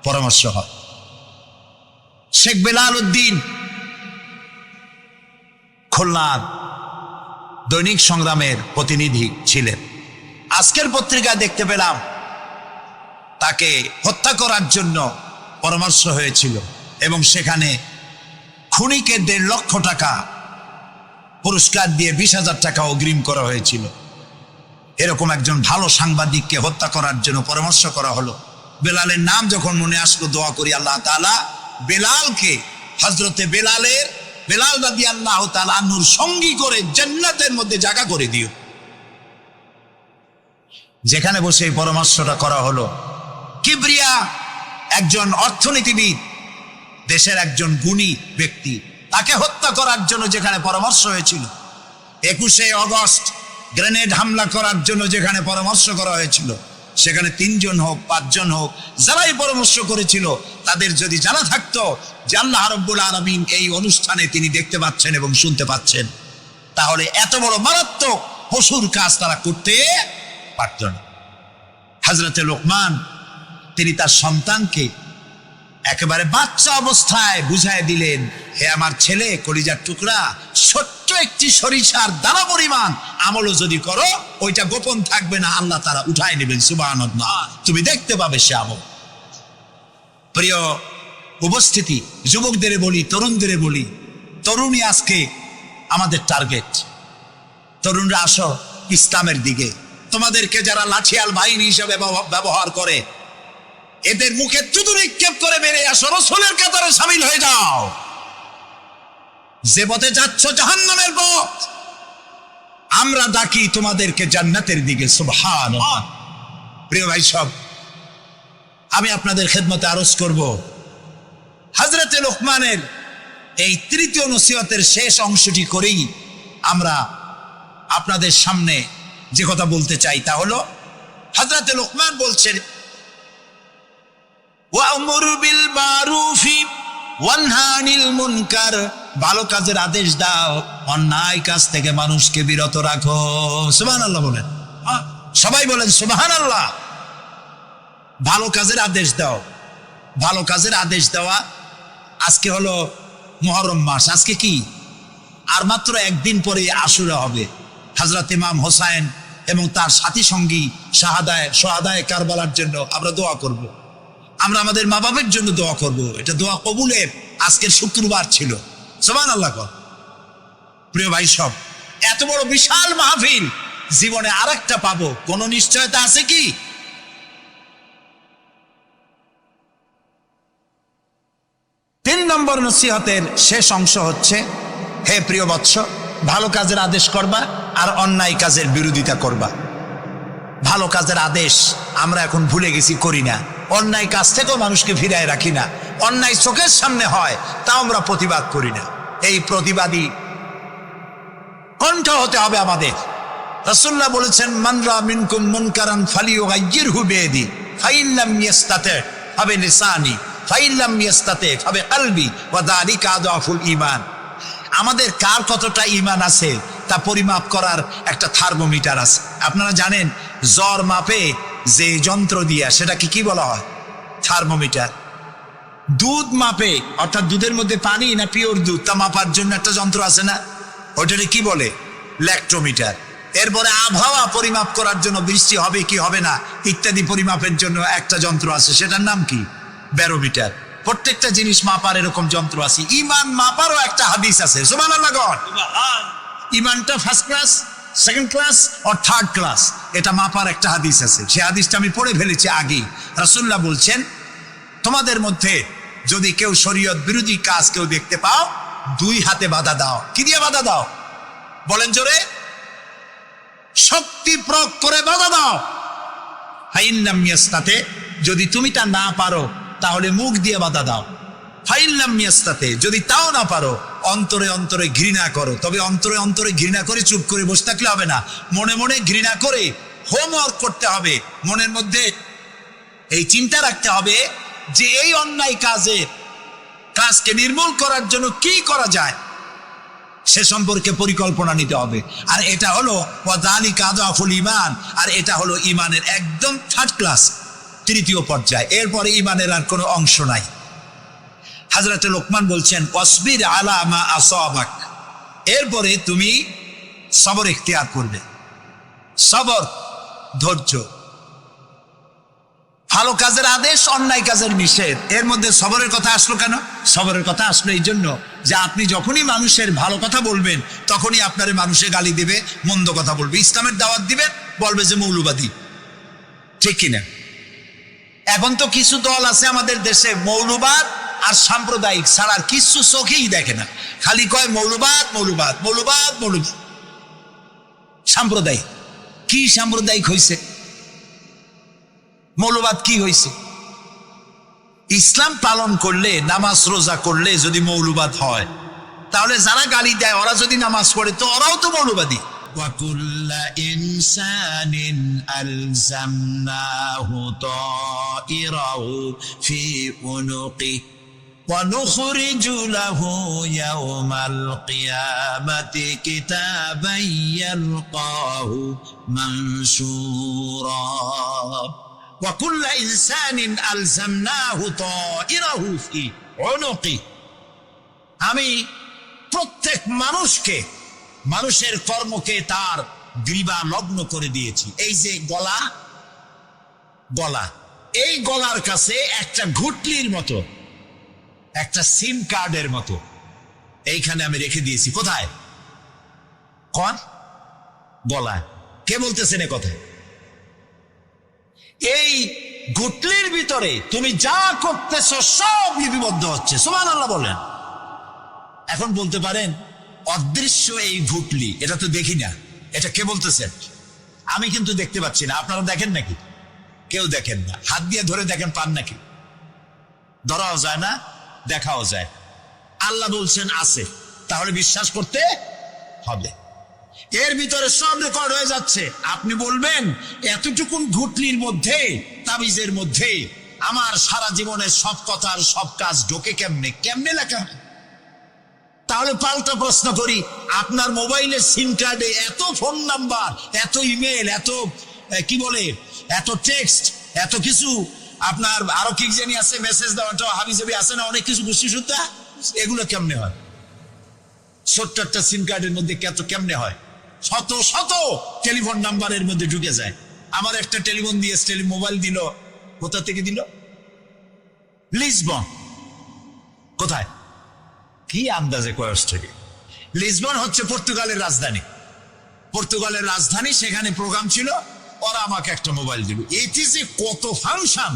পরামর্শ হয়। শেখ বেলাল উদ্দিন খুলনার দৈনিক সংগ্রামের প্রতিনিধি ছিলেন। আজকের পত্রিকায় দেখতে পেলাম তাকে হত্যা করার জন্য পরামর্শ হয়েছিল এবং সেখানে খুনিকে 1.5 লক্ষ টাকা পুরস্কার দিয়ে 20,000 টাকা অগ্রিম করা হয়েছিল। এরকম একজন ভালো সাংবাদিককে হত্যা করার জন্য পরামর্শ করা হলো। বেলালের নাম যখন মনে আসলো, দোয়া করি আল্লাহ তাআলা বেলালকে, হযরতে বেলাল রাদিয়াল্লাহু তাআলা আনহুর সঙ্গী করে জান্নাতের মধ্যে জায়গা করে দিও। যেখানে বসে এই পরামর্শটা করা হলো, কিবরিয়া একজন অর্থনীতিবিদ, দেশের একজন গুণী ব্যক্তি, তাকে হত্যা করার জন্য যেখানে পরামর্শ হয়েছিল, 21শে অগস্ট গ্রেনেড হামলা করার জন্য যেখানে পরামর্শ করা হয়েছিল, সেখানে 3 জন হোক 5 জন হোক, যারাই পরামর্শ করেছিল, তাদের যদি জানা থাকতো যে আল্লাহ রাব্বুল আলামিন এই অনুষ্ঠানে তিনি দেখতে পাচ্ছেন এবং শুনতে পাচ্ছেন, তাহলে এত বড় মারাত্মক পশুর কাজ তারা করতে পারত না। হযরতে লোকমান তিনি তার সন্তানকে একেবারে বাচ্চা অবস্থায় বুঝায় দিলেন, হে আমার ছেলে, কলিজার টুকরা, ছোট্ট একটি সরিষার দানা পরিমাণ আমলও যদি করো, ওইটা গোপন থাকবে না, আল্লাহ তাআলা উঠায় নেবেন। সুবহানাল্লাহ। তুমি দেখতে পাবে সে আমল। প্রিয় উপস্থিতি, যুবকদের বলি, তরুণদের বলি, তরুণী আজকে আমাদের টার্গেট। তরুণরা আসো ইসলামের দিকে। তোমাদেরকে যারা লাঠিয়াল বাহিনী হিসেবে ব্যবহার করে, এদের মুখে থুতু নিক্ষেপ করে বেরিয়ে আসো, রাসূলের কাতারে শামিল হয়ে যাও। যে পথে যাচ্ছ জাহান্নামের পথ, আমরা ডাকি তোমাদেরকে জান্নাতের দিকে। সুবহানাল্লাহ। প্রিয় ভাই সব, আমি আপনাদের খেদমতে আরজ করব, হযরতে লোকমানের এই তৃতীয় নসিহতের শেষ অংশটি করেই আমরা আপনাদের সামনে যে কথা বলতে চাই তা হলো, হযরতে লোকমান বলছেন, ওয়া'মুর বিল মারুফি ওয়ানহা আনিল মুনকার, ভালো কাজের আদেশ দাও, অন্যায় কাজ থেকে মানুষকে বিরত রাখো। সুবহানাল্লাহ বলেন, সবাই বলেন সুবহানাল্লাহ। ভালো কাজের আদেশ দাও। ভালো কাজের আদেশ দেওয়া। আজকে হলো মুহররম মাস, আজকে কি আর মাত্র একদিন পরে আশুরা হবে। হযরত ইমাম হোসাইন এবং তার সাথী সঙ্গী শাহাদায়ে কারবালার জন্য আমরা দোয়া করব। আমরা আমাদের মা বাবার জন্য দোয়া করব। এটা দোয়া কবুলের আজকের শুক্রবার ছিল। সুবহানাল্লাহ। প্রিয় ভাই সব, এত বড় বিশাল মাহফিল জীবনে আরেকটা পাবো কোন নিশ্চয়তা আছে কি? 3 নম্বর নসিহতের শেষ অংশ হচ্ছে, হে প্রিয় বৎস, ভালো কাজের আদেশ করবা আর অন্যায় কাজের বিরোধিতা করবা। ভালো কাজের আদেশ আমরা এখন ভুলে গেছি, করি না। অন্যায় কাজ থেকেও মানুষকে ফিরায় রাখি না। অন্যায় চোখের সামনে হয় তাও আমরা প্রতিবাদ করি না। এই প্রতিবাদী কণ্ঠ হতে হবে আমাদের। রাসূলুল্লাহ বলেছেন, মান রা মিনকুম মুনকারান ফালিয়ুগাইয়িরহু বিয়াদি ফাইন লাম ইয়াস্তাতি ফাবিলিসানি ফাইন লাম ইয়াস্তাতি ফাবিকলবি ওয়া যালিকা আযআফুল ঈমান। আমাদের কার কতটা ঈমান আছে তা পরিমাপ করার একটা থার্মোমিটার আছে। আপনারা জানেন, জ্বর মাপে যে যন্ত্র দিয়া, সেটাকে কি বলা হয়? থার্মোমিটার। দুধ মাপে, অর্থাৎ দুধের মধ্যে পানি না পিওর দুধ তা মাপার জন্য একটা যন্ত্র আছে না, ওইটাকে কি বলে? ল্যাক্টোমিটার। এরপরে আবহাওয়া পরিমাপ করার জন্য, বৃষ্টি হবে কি হবে না ইত্যাদি পরিমাপের জন্য একটা যন্ত্র আছে, সেটার নাম কি? ব্যারোমিটার। প্রত্যেকটা জিনিস মাপার এরকম যন্ত্র আছে। ঈমান মাপারও একটা হাদিস আছে। সুবহানাল্লাহ। ঈমানটা ফার্স্ট ক্লাস, সেকেন্ড ক্লাস আর থার্ড ক্লাস, এটা মাপার একটা হাদিস আছে। সেই হাদিসটা আমি পড়ে ফেলেছি আগেই। রাসূলুল্লাহ বলছেন, তোমাদের মধ্যে যদি কেউ শরীয়ত বিরোধী কাজ কেউ দেখতে পাও, 2 হাতে বাধা দাও। কি দিয়ে বাধা দাও? বলেন জোরে। শক্তি প্রয়োগ করে বাধা দাও। ফাইন লাম ইয়াস্তাতি, যদি তুমি তা না পারো তাহলে মুখ দিয়ে বাধা দাও। ফাইন লাম ইয়াস্তাতি, যদি তাও না পারো অন্তরে অন্তরে ঘৃণা করো। তবে অন্তরে অন্তরে ঘৃণা করে চুপ করে বসে থাকলে হবে না, মনে মনে ঘৃণা করে হোমওয়ার্ক করতে হবে। মনের মধ্যে এই চিন্তা রাখতে হবে যে এই অন্যায় কাজকে নির্মূল করার জন্য কি করা যায়, সে সম্পর্কে পরিকল্পনা নিতে হবে। আর এটা হলো ওয়াযালিকা আযআফুল ঈমান, আর এটা হলো ঈমানের একদম থার্ড ক্লাস, তৃতীয় পর্যায়। এরপরে ঈমানের আর কোনো অংশ নাই। হযরতে লোকমান বলছেন, ওয়াসবির আলা মা আসাবাক, এরপরে তুমি সবর ইখতিয়ার করবে। সবর, ধৈর্য। ভালো কাজের আদেশ, অন্যায় কাজের নিষেধ, এর মধ্যে সবরের কথা আসলো কেন? সবরের কথা আসলো এই জন্য যে আপনি যখনই মানুষের ভালো কথা বলবেন তখনই আপনারে মানুষে গালি দিবে, মন্দ কথা বলবে। ইসলামের দাওয়াত দিবেন, বলবে যে মৌলবাদী। ঠিক কিনা? এখন তো কিছু দল আছে আমাদের দেশে, মৌলবাদ আর সাম্প্রদায়িক ছাড়া আর কিছু চোখেই দেখে না, খালি কয় মৌলবাদ মৌলবাদ মৌলবাদ মৌলবাদ। সাম্প্রদায়িক কি? সাম্প্রদায়িক হয়েছে? মৌলবাদ কি হয়েছে? ইসলাম পালন করলে, নামাজ রোজা করলে যদি মৌলবাদ হয়, তাহলে যারা গালি দেয় ওরা যদি নামাজ পড়ে তো ওরাও তো মৌলবাদী। ওয়াকুল্লা ইনসানিন আলজামনাহু তাইরাহু ফি উনুকি ওয়া নুখরিজু লাহু ইয়াওমাল কিয়ামাতি কিতাবান ইয়ালকাহু মানশুরা। وكل إنسان ألزمناه طائره في عنقه, আমি প্রত্যেক মানুষকে, মানুষের কর্মকে তার গ্রীবা লগ্ন করে দিয়েছি। এই যে গলা, এই গলার কাছে একটা ঘুটলির মতো, একটা সিম কার্ডের মতো এইখানে আমি রেখে দিয়েছি। কোথায়? কোন গলায়? কে বলতেছেন এ কথা? এই গুটলির ভিতরে তুমি যা করতেছ সব লিপিবদ্ধ হচ্ছে। সুবহানাল্লাহ বলেন। এখন বলতে পারেন অদৃশ্য এই গুটলি, এটা তো দেখি না, এটা কে বলতেছেন? আমি কিন্তু দেখতে পাচ্ছি না। আপনারা দেখেন নাকি? কেউ দেখেন না। হাত দিয়ে ধরে দেখেন, পান নাকি? ধরাও যায় না, দেখাও যায়। আল্লাহ বলছেন আছে, তাহলে বিশ্বাস করতে হবে। এর ভিতরে সব রেকর্ড হয়ে যাচ্ছে। আপনি বলবেন এতটুকুন ঘুটলির মধ্যে, তাবিজের মধ্যে আমার সারা জীবনের সব কথার সব কাজ ঢোকে কেমনে? কেমনে লেখা? তাহলে পাল্টা প্রশ্ন করি, আপনার মোবাইলের সিম কার্ডে এত ফোন নাম্বার, এত ইমেল, এত কি বলে, এত টেক্সট, এত কিছু, আপনার আরো কি জানি আছে, মেসেজ দেওয়াটা হাবিজাবি আছে না, অনেক কিছু গোষ্ঠী সুদ্ধা, এগুলো কেমনে হয়? ছোট্ট একটা সিম কার্ডের মধ্যে কেমনে হয়? শত শত টেলিফোন নাম্বারের মধ্যে ঢুকে যায়। আমার একটা টেলিফোন দিয়ে মোবাইল দিল, কোথা থেকে দিল? লিসবন। কোথায়? কি আন্দাজে কয়েস থেকে? লিসবন হচ্ছে পর্তুগালের রাজধানী। পর্তুগালের রাজধানী, সেখানে প্রোগ্রাম ছিল, ওরা আমাকে একটা মোবাইল দিল। এটি যে কত ফাংশন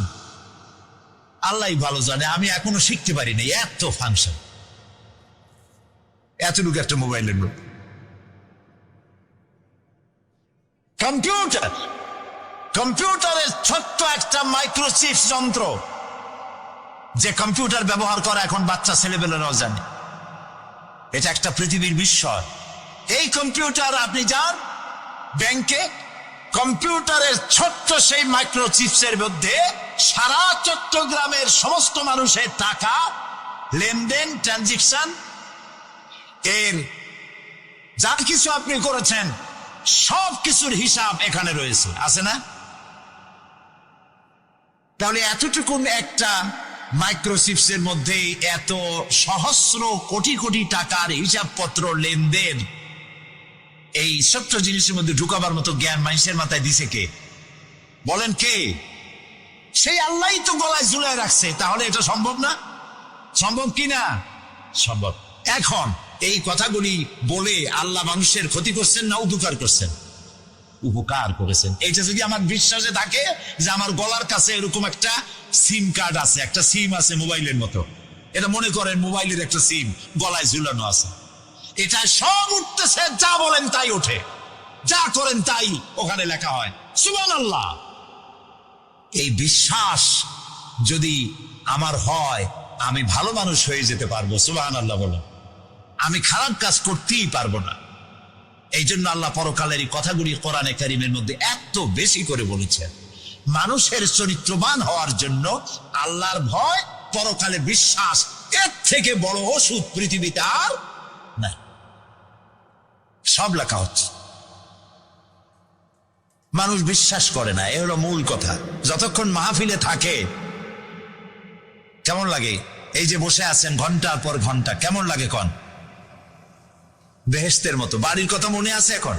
আল্লাহ ভালো জানে, আমি এখনো শিখতে পারিনি এত ফাংশন এতটুকু একটা মোবাইলের মধ্যে। কম্পিউটারের ছোট্ট একটা মাইক্রোচিপ যন্ত্র, যে কম্পিউটার ব্যবহার করা এখন বাচ্চা ছেলেবেলারাও জানে, এটা একটা পৃথিবীর বিস্ময়। এই কম্পিউটার, আপনি যান ব্যাংকে, কম্পিউটারের ছোট্ট সেই মাইক্রোচিপসের মধ্যে সারা চট্টগ্রামের সমস্ত মানুষের টাকা লেনদেন, ট্রানজেকশন, এর যা কিছু আপনি করেছেন সব কিছুর হিসাব এখানে রয়েছে, আছে না? তাহলে এতটুকুন একটা মাইক্রোচিপসের মধ্যে এত সহস্র কোটি কোটি টাকার হিসাবপত্র, লেনদেন, এই ছোট্ট জিনিসের মধ্যে ঢুকাবার মতো জ্ঞান মানুষের মাথায় দিছে কে? বলেন কে? সেই আল্লাহই তো গলায় ঝুলায় রাখছে। তাহলে এটা সম্ভব না? সম্ভব কি না? সম্ভব। এখন এই কথাগুলি বলে আল্লাহ মানুষের ক্ষতি করছেন না উপকার করছেন? উপকার করেছেন। এইটা যদি আমার বিশ্বাসে থাকে যে আমার গলার কাছে এরকম একটা সিম কার্ড আছে, একটা সিম আছে মোবাইলের মতো, এটা মনে করেন মোবাইলের একটা সিম গলায় ঝুলানো আছে, এটা সব উঠতেছে, যা বলেন তাই ওঠে, যা করেন তাই ওখানে লেখা হয়। সুবহানাল্লাহ। এই বিশ্বাস যদি আমার হয়, আমি ভালো মানুষ হয়ে যেতে পারবো। সুবহানাল্লাহ বলো। আমি খারাপ কাজ করতেই পারবো না। এই জন্য আল্লাহ পরকালের এই কথাগুলি কোরআনে কারীমের মধ্যে এত বেশি করে বলেছেন। মানুষের চরিত্রবান হওয়ার জন্য আল্লাহর ভয়, পরকালে বিশ্বাস, এর থেকে বড় ওষুধ পৃথিবীতে আর নাই। সব লেখা হচ্ছে, মানুষ বিশ্বাস করে না, এ হলো মূল কথা। যতক্ষণ মাহফিলে থাকে কেমন লাগে? এই যে বসে আছেন ঘন্টার পর ঘন্টা, কেমন লাগে? কন বেহেশতের মতো। বাড়ির কথা মনে আছে এখন?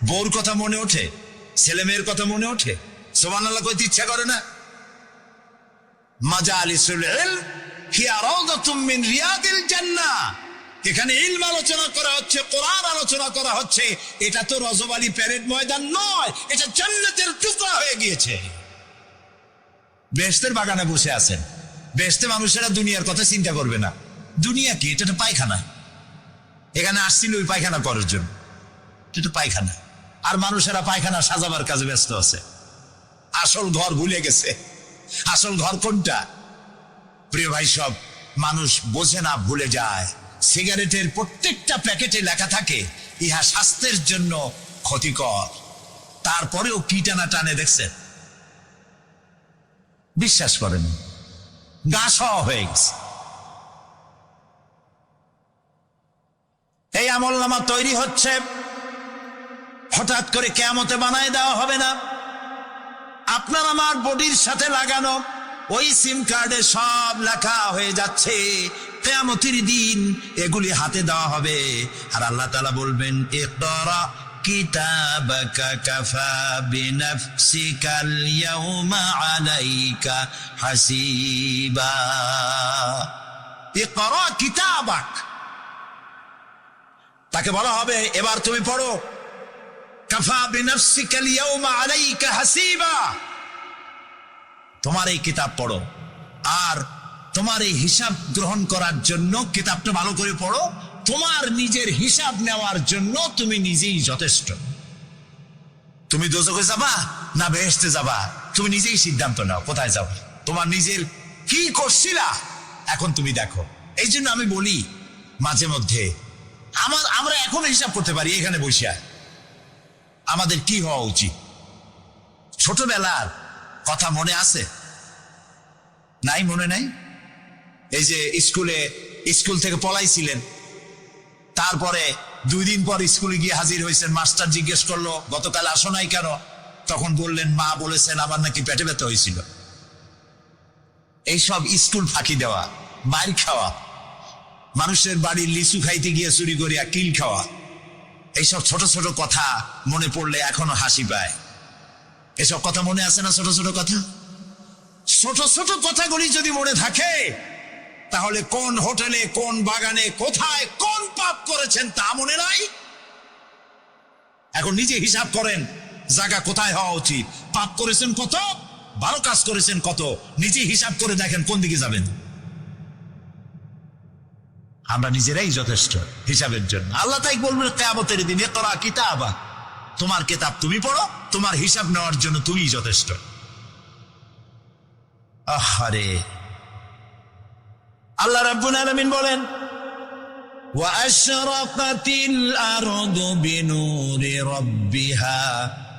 বউর কথা মনে ওঠে? ছেলে মেয়ের কথা মনে ওঠে? সুবহানাল্লাহ কইতে ইচ্ছা করে না? মাজালিসুল ইলম হিয়া রাউদাতুম মিন রিয়াদিল জান্নাহ। এখানে ইলম আলোচনা করা হচ্ছে, কোরআন আলোচনা করা হচ্ছে। এটা তো রজব আলী প্যারেড ময়দান নয়, এটা জান্নাতের টুকরা হয়ে গিয়েছে। বেহেশতের বাগানে বসে আছেন। বেহেশতে মানুষেরা দুনিয়ার কথা চিন্তা করবে না। দুনিয়া কি? এটা তো পায়খানা। এখানে আসছিল ওই পায়খানা করার জন্য, এটা পায়খানা। আর মানুষেরা পায়খানা সাজাবার কাজে ব্যস্ত আছে, আসল ঘর ভুলে গেছে। আসল ঘর কোনটা? প্রিয় ভাই, সব মানুষ বোঝে না, ভুলে যায়। সিগারেটের প্রত্যেকটা প্যাকেটে লেখা থাকে ইহা স্বাস্থ্যের জন্য ক্ষতিকর, তারপরেও কি টানা টানে দেখছেন? বিশ্বাস করেন, গাছ হয়ে গেছে। এই আমলনামা তৈরি হচ্ছে, হঠাৎ করে কিয়ামতে বানায় দেওয়া হবে না। আপনার আমার বডির সাথে লাগানো ওই সিম কার্ডে সব লেখা হয়ে যাচ্ছে। কিয়ামতের দিন এগুলি হাতে দেওয়া হবে, আর আল্লাহ তাআলা বলবেন, ইকরা কিতাবাকা কাফা বিনাফসিকাল ইয়াউমা আলাইকা হাসিবা। ইকরা কিতাবাক, তাকে বলা হবে এবার তুমি পড়ো, কাফা বিনাফসিকাল ইয়াউমা আলাইকা হাসিবা, তোমার এই কিতাব পড়ো, আর তোমার এই হিসাব গ্রহণ করার জন্য কিতাবটা ভালো করে পড়ো, তোমার নিজের হিসাব নেওয়ার জন্য তুমি নিজেই যথেষ্ট। তুমি দোজখে যাবা না বেহেশতে যাবা, তুমি নিজেই সিদ্ধান্ত নাও কোথায় যাবে। তোমার নিজের কি করছিলা এখন তুমি দেখো। এই জন্য আমি বলি মাঝে মধ্যে আমরা এখন হিসাব করতে পারি এখানে বসিয়া আমাদের কি হওয়া উচিত। ছোটবেলার কথা মনে আছে? নাই, মনে নাই? এই যে স্কুল থেকে পলাইছিলেন, তারপরে 2 দিন পর স্কুলে গিয়ে হাজির হয়েছেন, মাস্টার জিজ্ঞেস করলো গতকাল আসো নাই কেন? তখন বললেন মা বলেছেন আমার নাকি পেটে ব্যথা হয়েছিল। এইসব স্কুল ফাঁকি দেওয়া, মাইর খাওয়া, মানুষের বাড়ির লিচু খাইতে গিয়ে চুরি করিয়া কিল খাওয়া, এইসব ছোট ছোট কথা মনে পড়লে এখনো হাসি পায়। এসব কথা মনে আছে না? ছোট ছোট কথা, ছোট ছোট কথাগুলি যদি মনে থাকে তাহলে কোন হোটেলে, কোন বাগানে, কোথায় কোন পাপ করেছেন তা মনে নাই? এখন নিজে হিসাব করেন জায়গা কোথায় হওয়া উচিত, পাপ করেছেন কত, ভালো কাজ করেছেন কত, নিজে হিসাব করে দেখেন কোন দিকে যাবেন। আমরা নিজেরাই যথেষ্ট হিসাবের জন্য। আল্লাহ তাই বলবেন কিয়ামতের দিন ইকরা কিতাবাক, তোমার কিতাব তুমি পড়ো, তোমার হিসাব নেওয়ার জন্য তুমি যথেষ্ট। আহারে, আল্লাহ রাব্বুল আলামিন বলেন ওয়া আশরাকাতিল আরদু বিনুরি রাব্বিহা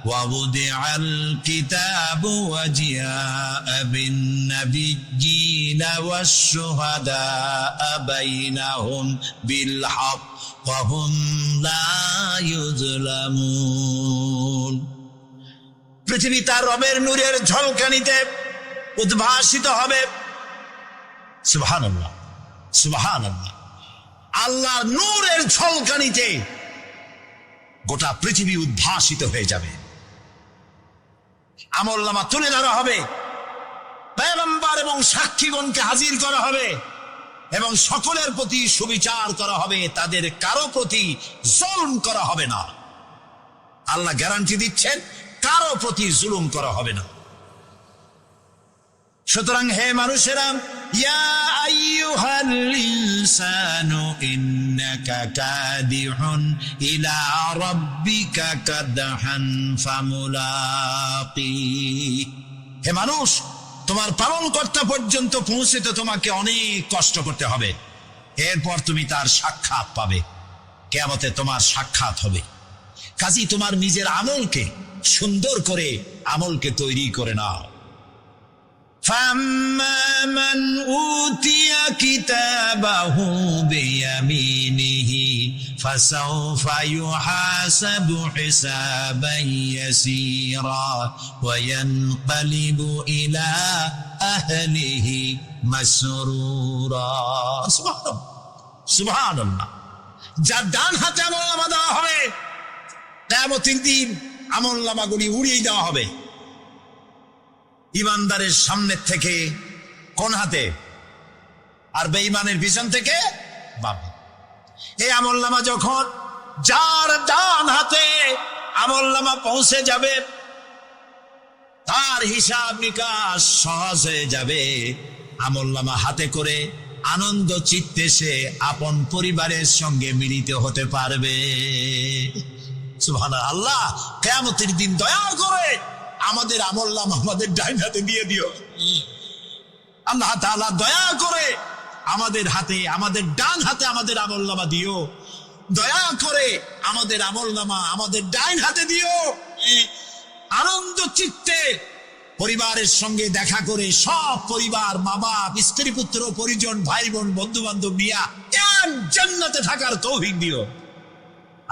ওয়া wudi'al কিতাবু ওয়া জিআ'a বিন নাবিয়্যিনা ওয়াশ শুহাদা'a বাইনাহুম বিল হক ওয়া হুম লা ইউযলামুন। পৃথিবী তার রবের নূরের ঝলকানিতে উদ্ভাসিত হবে। সুবহানাল্লাহ, সুবহানাল্লাহ। আল্লাহর নূরের ঝলকানিতে গোটা পৃথিবী উদ্ভাসিত হয়ে যাবে। আমলনামা তুলে ধরা হবে, পয়গম্বর এবং সাক্ষীগণকে হাজির করা হবে এবং সকলের প্রতি সুবিচার করা হবে, তাদের কারো প্রতি জুলুম করা হবে না। আল্লাহ গ্যারান্টি দিচ্ছেন কারো প্রতি জুলুম করা হবে না। সুতরাং হে মানুষেরা, ইয়া আইয়ুহাল ইনসানু ইন্নাকা কাদিহুন ইলা রাব্বিকা কাদহান ফামুলাকি, হে মানুষ তোমার পালনকর্তা পর্যন্ত পৌঁছতে তোমাকে অনেক কষ্ট করতে হবে, এরপর তুমি তার সাক্ষাৎ পাবে, কিয়ামতে তোমার সাক্ষাৎ হবে। কাজী তোমার নিজের আমলকে সুন্দর করে আমলকে তৈরি করে নাও। فَأَمَّا مَنْ أُوتِيَ كِتَابَهُ بِيَمِينِهِ فَسَوْفَ يُحَاسَبُ حِسَابًا يَسِيرًا وَيَنْقَلِبُ إِلَى أَهْلِهِ مسرورا। সুবহানাল্লাহ। যার ডান হাতে আমলনামা দেওয়া হবে, কিয়ামতের দিন আমলনামাগুলি উড়িয়ে দেওয়া হবে। ইমানদারের সামনের থেকে কোন হাতে, আর বেঈমানের পিছন থেকে বাম। এই আমলনামা যখন যার ডান হাতে আমলনামা পৌঁছে যাবে, তার হিসাব নিকাশ সহজ হয়ে যাবে। আমলনামা হাতে করে আনন্দ চিত্তে সে আপন পরিবারের সঙ্গে মিলিত হতে পারবে। সুবহানাল্লাহ। আল্লাহ কিয়ামতের দিন দয়া করে আমাদের আমলনামা আমাদের ডাইন হাতে দিয়ে দিও। আল্লাহ তাআলা দয়া করে আমাদের হাতে, আমাদের ডান হাতে আমাদের আমলনামা দিও। দয়া করে আমাদের আমলনামা আমাদের ডাইন হাতে দিও। আনন্দ চিত্তে পরিবারের সঙ্গে দেখা করে সব পরিবার, মা বাপ, স্ত্রী পুত্র পরিজন, ভাই বোন, বন্ধু বান্ধব নিয়া এক জান্নাতে থাকার তৌফিক দিও।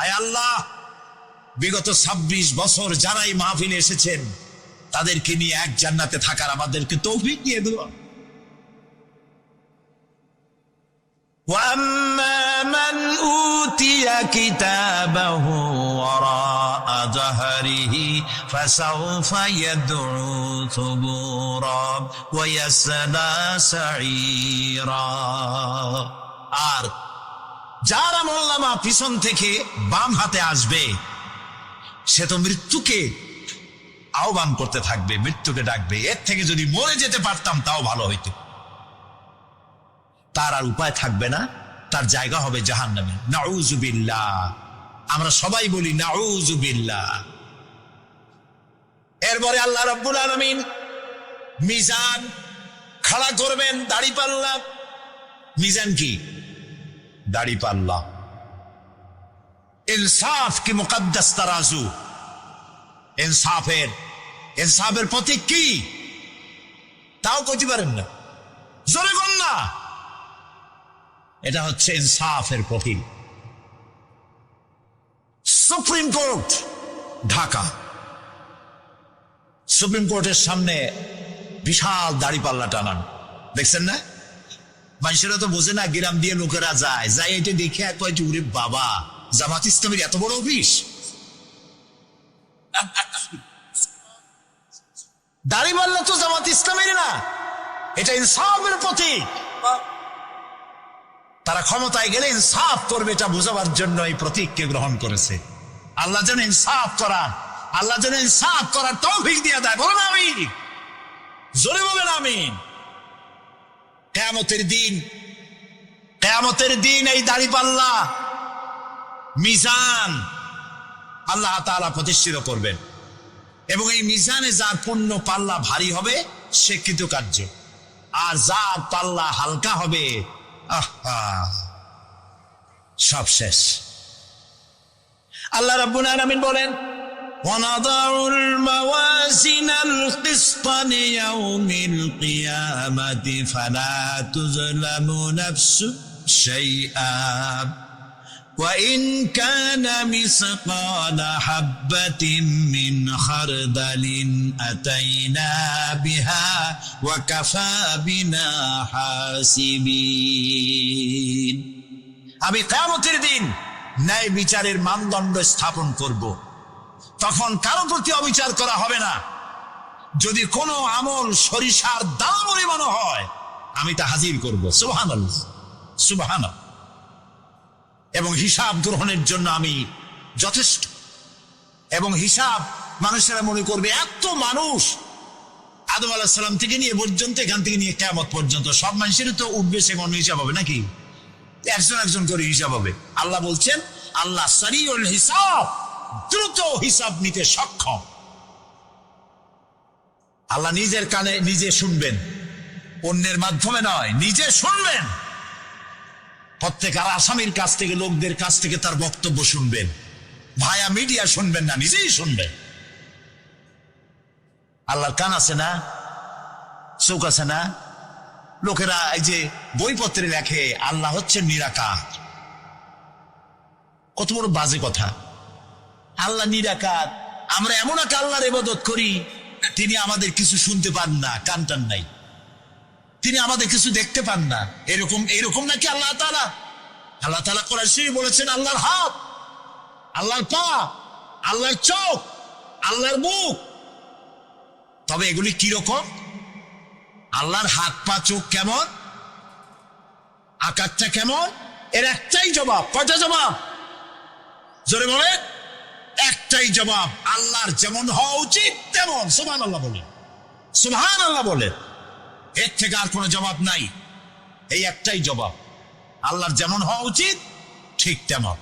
আয় আল্লাহ, বিগত 26 বছর যারাই মাহফিলে এসেছেন তাদেরকে নিয়ে এক জান্নাতে থাকার আমাদেরকে তৌফিক দিয়ে দিও। وأما من أوتي كتابه وراء ظهره فسوف يدعو ثبورا ويصلى سعيرا। আর যার আমলনামা পিছন থেকে বাম হাতে আসবে সে তো মৃত্যুকে আহ্বান করতে থাকবে, মৃত্যুকে ডাকবে। এর থেকে যদি মরে যেতে পারতাম তাও ভালো হইতো। তার আর উপায় থাকবে না, তার জায়গা হবে জাহান্নামে। নাউযুবিল্লাহ। আমরা সবাই বলি নাউযুবিল্লাহ। এরপরে আল্লাহ রাব্বুল আলামিন মিজান খাড়া করবেন, দাড়িপাল্লা। মিজান কি? দাড়িপাল্লা। ইনসাফ কি মুকদ্দাস তারাজু। ইনসাফের প্রতীক কি তাও কইতে পারেন না, জোরে বল না। এটা হচ্ছে ইনসাফের প্রতীক। সুপ্রিম কোর্ট ঢাকা, সুপ্রিম কোর্টের সামনে বিশাল দাড়িপাল্লা টানান, দেখছেন না? মানুষেরা তো বোঝে না, গ্রাম দিয়ে লোকেরা যায়, এটা দেখে এক কয়েকটি উরে বাবা, জামাত ইসলামের এত বড় অফিস। দাড়িপাল্লা তো জামাত ইসলামের না, এটা ইনসাফের প্রতীক। তারা ক্ষমতায় গেলে ইনসাফ করবে এটা বোঝাবার জন্য এই প্রতীককে গ্রহণ করেছে। আল্লাহ যেন ইনসাফ করার তৌফিক দিয়ে দেয়। বলেন আমিন, জোরে বলেন আমিন। কিয়ামতের দিন এই দাড়িপাল্লা মিজান আল্লাহ তাআলা প্রতিষ্ঠিত করবেন, এবং এই মিজানে যার পুণ্য পাল্লা ভারী হবে সে কৃতকার্য, আর যার পাল্লা হালকা হবে সব শেষ। আল্লাহ রাব্বুল আলামিন বলেন, وَنَضَعُ الْمَوَازِينَ الْقِسْطَ لِيَوْمِ الْقِيَامَةِ فَلَا تُظْلَمُ نَفْسٌ شَيْئًا وَإِنْ كَانَ مِثْقَالَ حَبَّةٍ مِّنْ خَرْدَلٍ أَتَيْنَا بِهَا وَكَفَى بِنَا حَاسِبِينَ। আমি কিয়ামতের দিন ন্যায় বিচারের মানদণ্ড স্থাপন করব, তখন কারো প্রতি অবিচার করা হবে না। যদি কোনো আমল সরিষার দানা পরিমাণ হয় আমি তা হাজির করব। সুবহানাল্লাহ, সুবহানাল্লাহ। এবং হিসাব গ্রহণের জন্য আমি যথেষ্ট। এবং হিসাব মানুষেরা মনে করবে এত মানুষ, আদম আলাইহিস সালাম থেকে নিয়ে পর্যন্ত, এখান থেকে নিয়ে কিয়ামত পর্যন্ত সব মানুষের তো উঠবে সে মনে হিসাব হবে নাকি? একজন একজন করে হিসাব হবে। আল্লাহ বলছেন আল্লাহ সারিউল হিসাব, দ্রুত হিসাব নিতে সক্ষম। আল্লাহ নিজের কানে নিজে শুনবেন, অন্যের মাধ্যমে নয়, নিজে শুনবেন। প্রত্যেক আর আসামির কাছ থেকে, লোকদের কাছ থেকে তার বক্তব্য শুনবেন। ভায়া মিডিয়া শুনবেন না, নিজেই শুনবেন। আল্লাহর কান আছে না, চোখ আছে না? লোকেরা এই যে বইপত্রে লেখে আল্লাহ হচ্ছে নিরাকার, কত বড় বাজে কথা। আল্লাহ নিরাকার, আমরা এমন এক আল্লাহর ইবাদত করি তিনি আমাদের কিছু শুনতে পান না, কান টান নাই, তিনি আমাদের কিছু দেখতে পান না। এরকম নাকি আল্লাহ তাআলা? আল্লাহ তাআলা কোরআন শরীফে বলেছেন আল্লাহর হাত, আল্লাহর পা, আল্লাহর চোখ, আল্লাহর মুখ। তবে এগুলি কিরকম? আল্লাহর হাত, পা, চোখ কেমন, আকারটা কেমন, এর একটাই জবাব। কয়টা জবাব? জোরে বলে, একটাই জবাব। আল্লাহর যেমন হওয়া উচিত তেমন। সুবহানাল্লাহ বলে, সুবহানাল্লাহ বলে। এর থেকে আর কোনো জবাব নাই, এই একটাই জবাব। আল্লাহর যেমন হওয়া উচিত ঠিক তেমন।